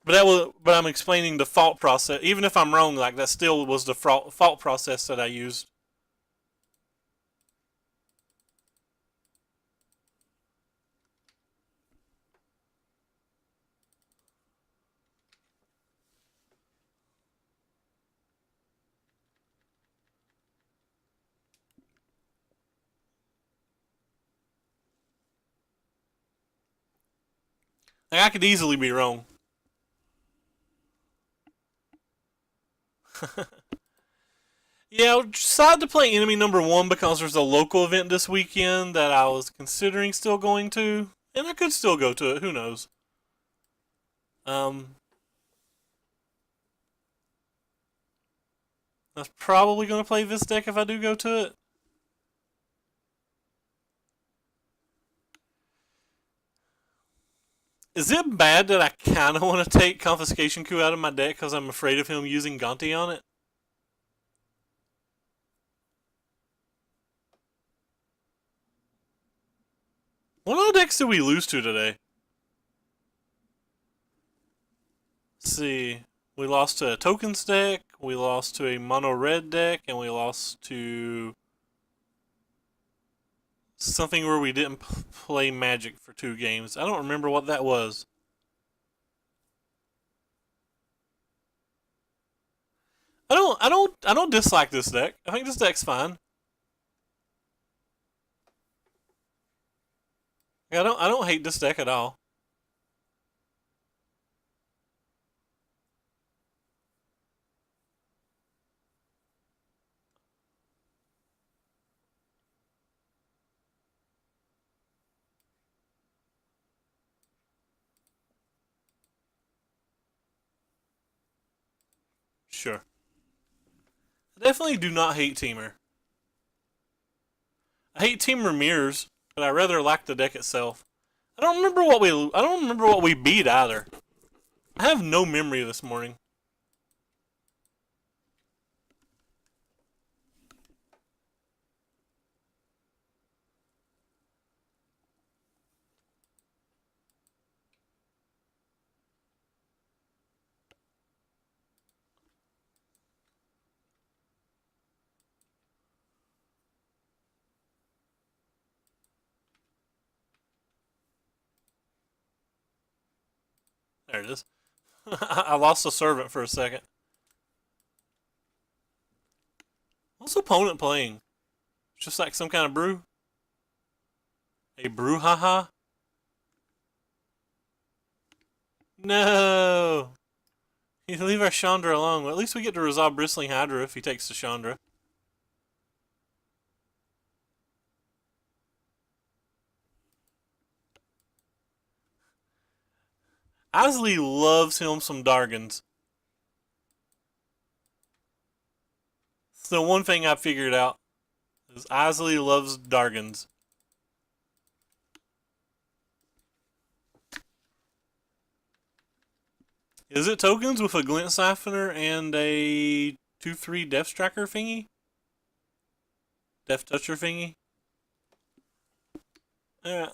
[SPEAKER 1] But I'm explaining the thought process. Even if I'm wrong, like that still was the thought process that I used. Like, I could easily be wrong. Yeah, I decided to play enemy number one because there's a local event this weekend that I was considering still going to, and I could still go to it. Who knows? Um, I'm probably going to play this deck if I do go to it. Is it bad that I kind of want to take Confiscation Coup out of my deck because I'm afraid of him using Gonti on it? What other decks did we lose to today? Let's see. We lost to a tokens deck, we lost to a mono red deck, and we lost to something where we didn't play Magic for 2 games. I don't remember what that was. I don't dislike this deck. I think this deck's fine. I don't hate this deck at all. Sure. I definitely do not hate Temur. I hate Temur mirrors, but I rather like the deck itself. I don't remember what we beat either. I have no memory this morning. There it is. I lost a servant for a second. What's the opponent playing? Just like some kind of brew? A brouhaha? No! You leave our Chandra alone. Well, at least we get to resolve Bristling Hydra if he takes the Chandra. Isley loves him some Dargans. It's the one thing I figured out. Is Isley loves Dargans. Is it tokens with a Glint Siphoner and a 2/3 Death Striker thingy? Death Toucher thingy? Yeah.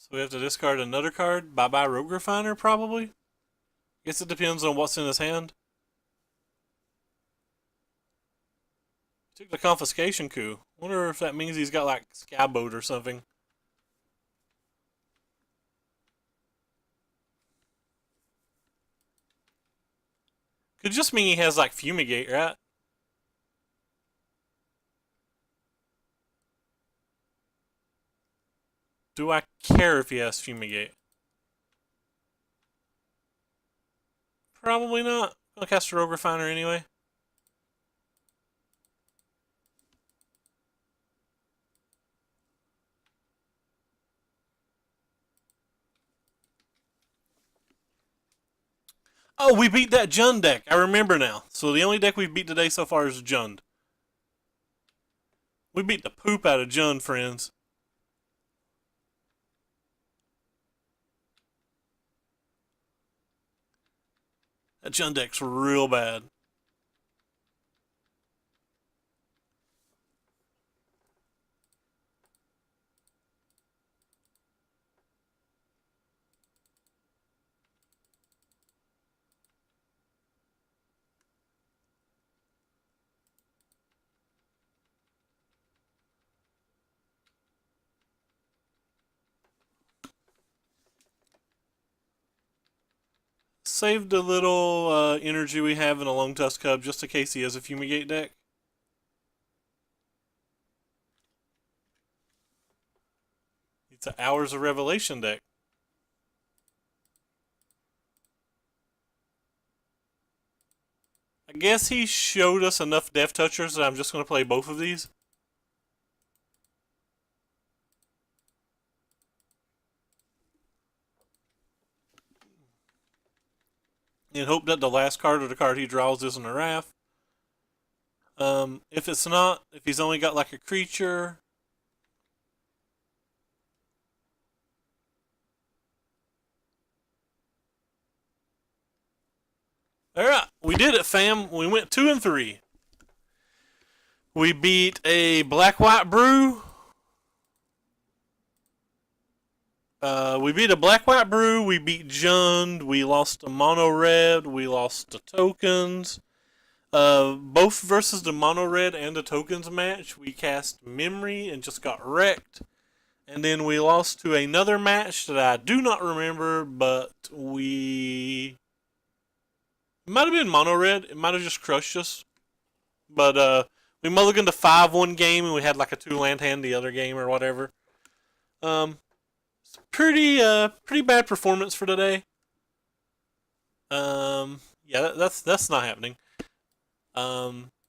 [SPEAKER 1] So we have to discard another card. Bye bye Rogue Refiner, probably? Guess it depends on what's in his hand. Took the confiscation coup. Wonder if that means he's got like Skyboat or something. Could just mean he has like Fumigate, right? Do I care if he has Fumigate? Probably not. I'll cast a Rogue Refiner anyway. Oh, we beat that Jund deck. I remember now. So the only deck we've beat today so far is Jund. We beat the poop out of Jund, friends. That Jund deck's real bad. Saved a little energy we have in a Lone Tusk Cub just in case he has a Fumigate deck. It's an Hours of Revelation deck. I guess he showed us enough Death Touchers that I'm just going to play both of these. And hope that the last card or the card he draws isn't a Wrath. If it's not, if he's only got like a creature. Alright, we did it, fam. We went 2 and 3. We beat a black-white brew. We beat a black-white brew. We beat Jund. We lost a mono-red. We lost the tokens. Both versus the mono-red and the tokens match, we cast Memory and just got wrecked. And then we lost to another match that I do not remember, but we... It might have been mono-red. It might have just crushed us. But we mulliganed a 5-1 game, and we had like a 2-land hand the other game or whatever. Pretty bad performance for today. Yeah, that's not happening.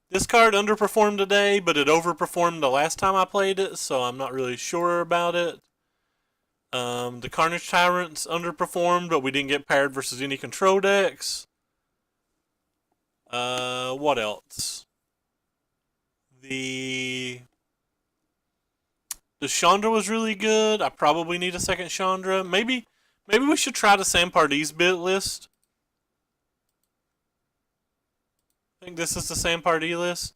[SPEAKER 1] This card underperformed today, but it overperformed the last time I played it, so I'm not really sure about it. The Carnage Tyrants underperformed, but we didn't get paired versus any control decks. What else? The Chandra was really good. I probably need a second Chandra. Maybe we should try the Sam Pardee's bit list. I think this is the Sam Pardee list.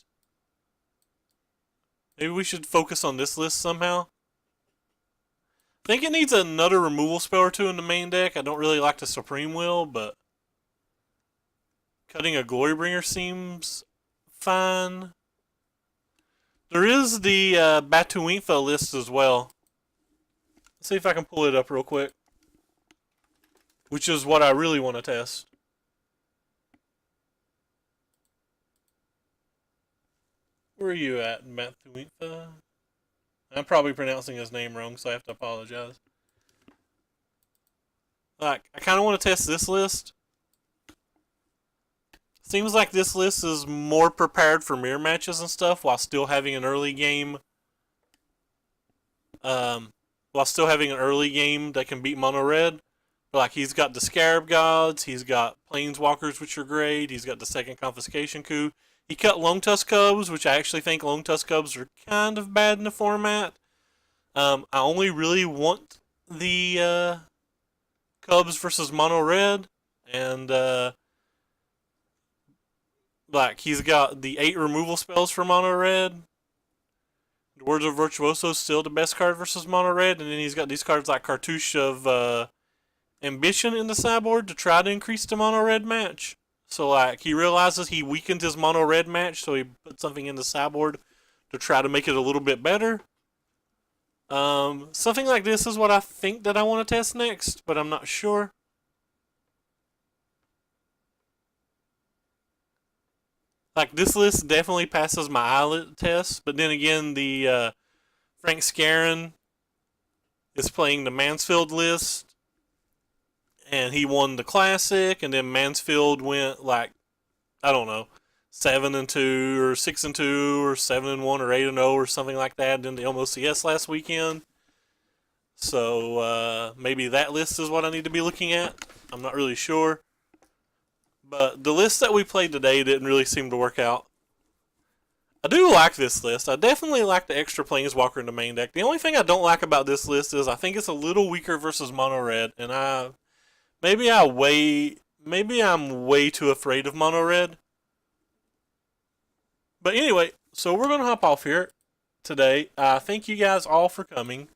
[SPEAKER 1] Maybe we should focus on this list somehow. I think it needs another removal spell or two in the main deck. I don't really like the Supreme Will, but cutting a Glorybringer seems fine. There is the Batuinfa list as well. Let's see if I can pull it up real quick. Which is what I really want to test. Where are you at, Batuinfa? I'm probably pronouncing his name wrong, so I have to apologize. Like, I kind of want to test this list. Seems like this list is more prepared for mirror matches and stuff while still having an early game. That can beat mono red. But like, he's got the Scarab Gods, he's got Planeswalkers, which are great, he's got the second Confiscation Coup. He cut Lone Tusk Cubs, which I actually think Lone Tusk Cubs are kind of bad in the format. I only really want the Cubs versus mono red, and like, he's got the 8 removal spells for mono red. The Words of Virtuoso is still the best card versus mono red, and then he's got these cards like Cartouche of Ambition in the sideboard to try to increase the mono red match. So like, he realizes he weakened his mono red match, so he put something in the sideboard to try to make it a little bit better. Something like this is what I think that I want to test next, but I'm not sure. Like, this list definitely passes my eyelid test, but then again, the Frank Scarron is playing the Mansfield list, and he won the Classic, and then Mansfield went, like, I don't know, 7-2 or 6-2 or 7-1 or 8-0 or something like that in the LMOCS last weekend. So maybe that list is what I need to be looking at. I'm not really sure. But the list that we played today didn't really seem to work out. I do like this list. I definitely like the extra Planeswalker in the main deck. The only thing I don't like about this list is I think it's a little weaker versus mono red, and maybe I'm way too afraid of mono red. But anyway, so we're gonna hop off here today. Thank you guys all for coming.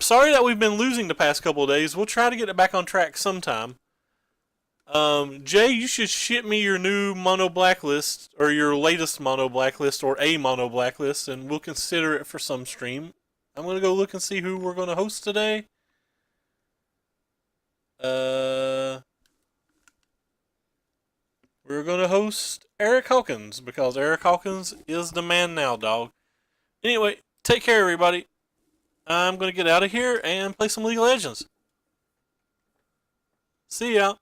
[SPEAKER 1] Sorry that we've been losing the past couple of days. We'll try to get it back on track sometime. Jay, you should ship me your new mono blacklist, or your latest mono blacklist, or a mono blacklist, and we'll consider it for some stream. I'm gonna go look and see who we're gonna host today. We're gonna host Eric Hawkins, because Eric Hawkins is the man now, dog. Anyway, take care, everybody. I'm gonna get out of here and play some League of Legends. See ya.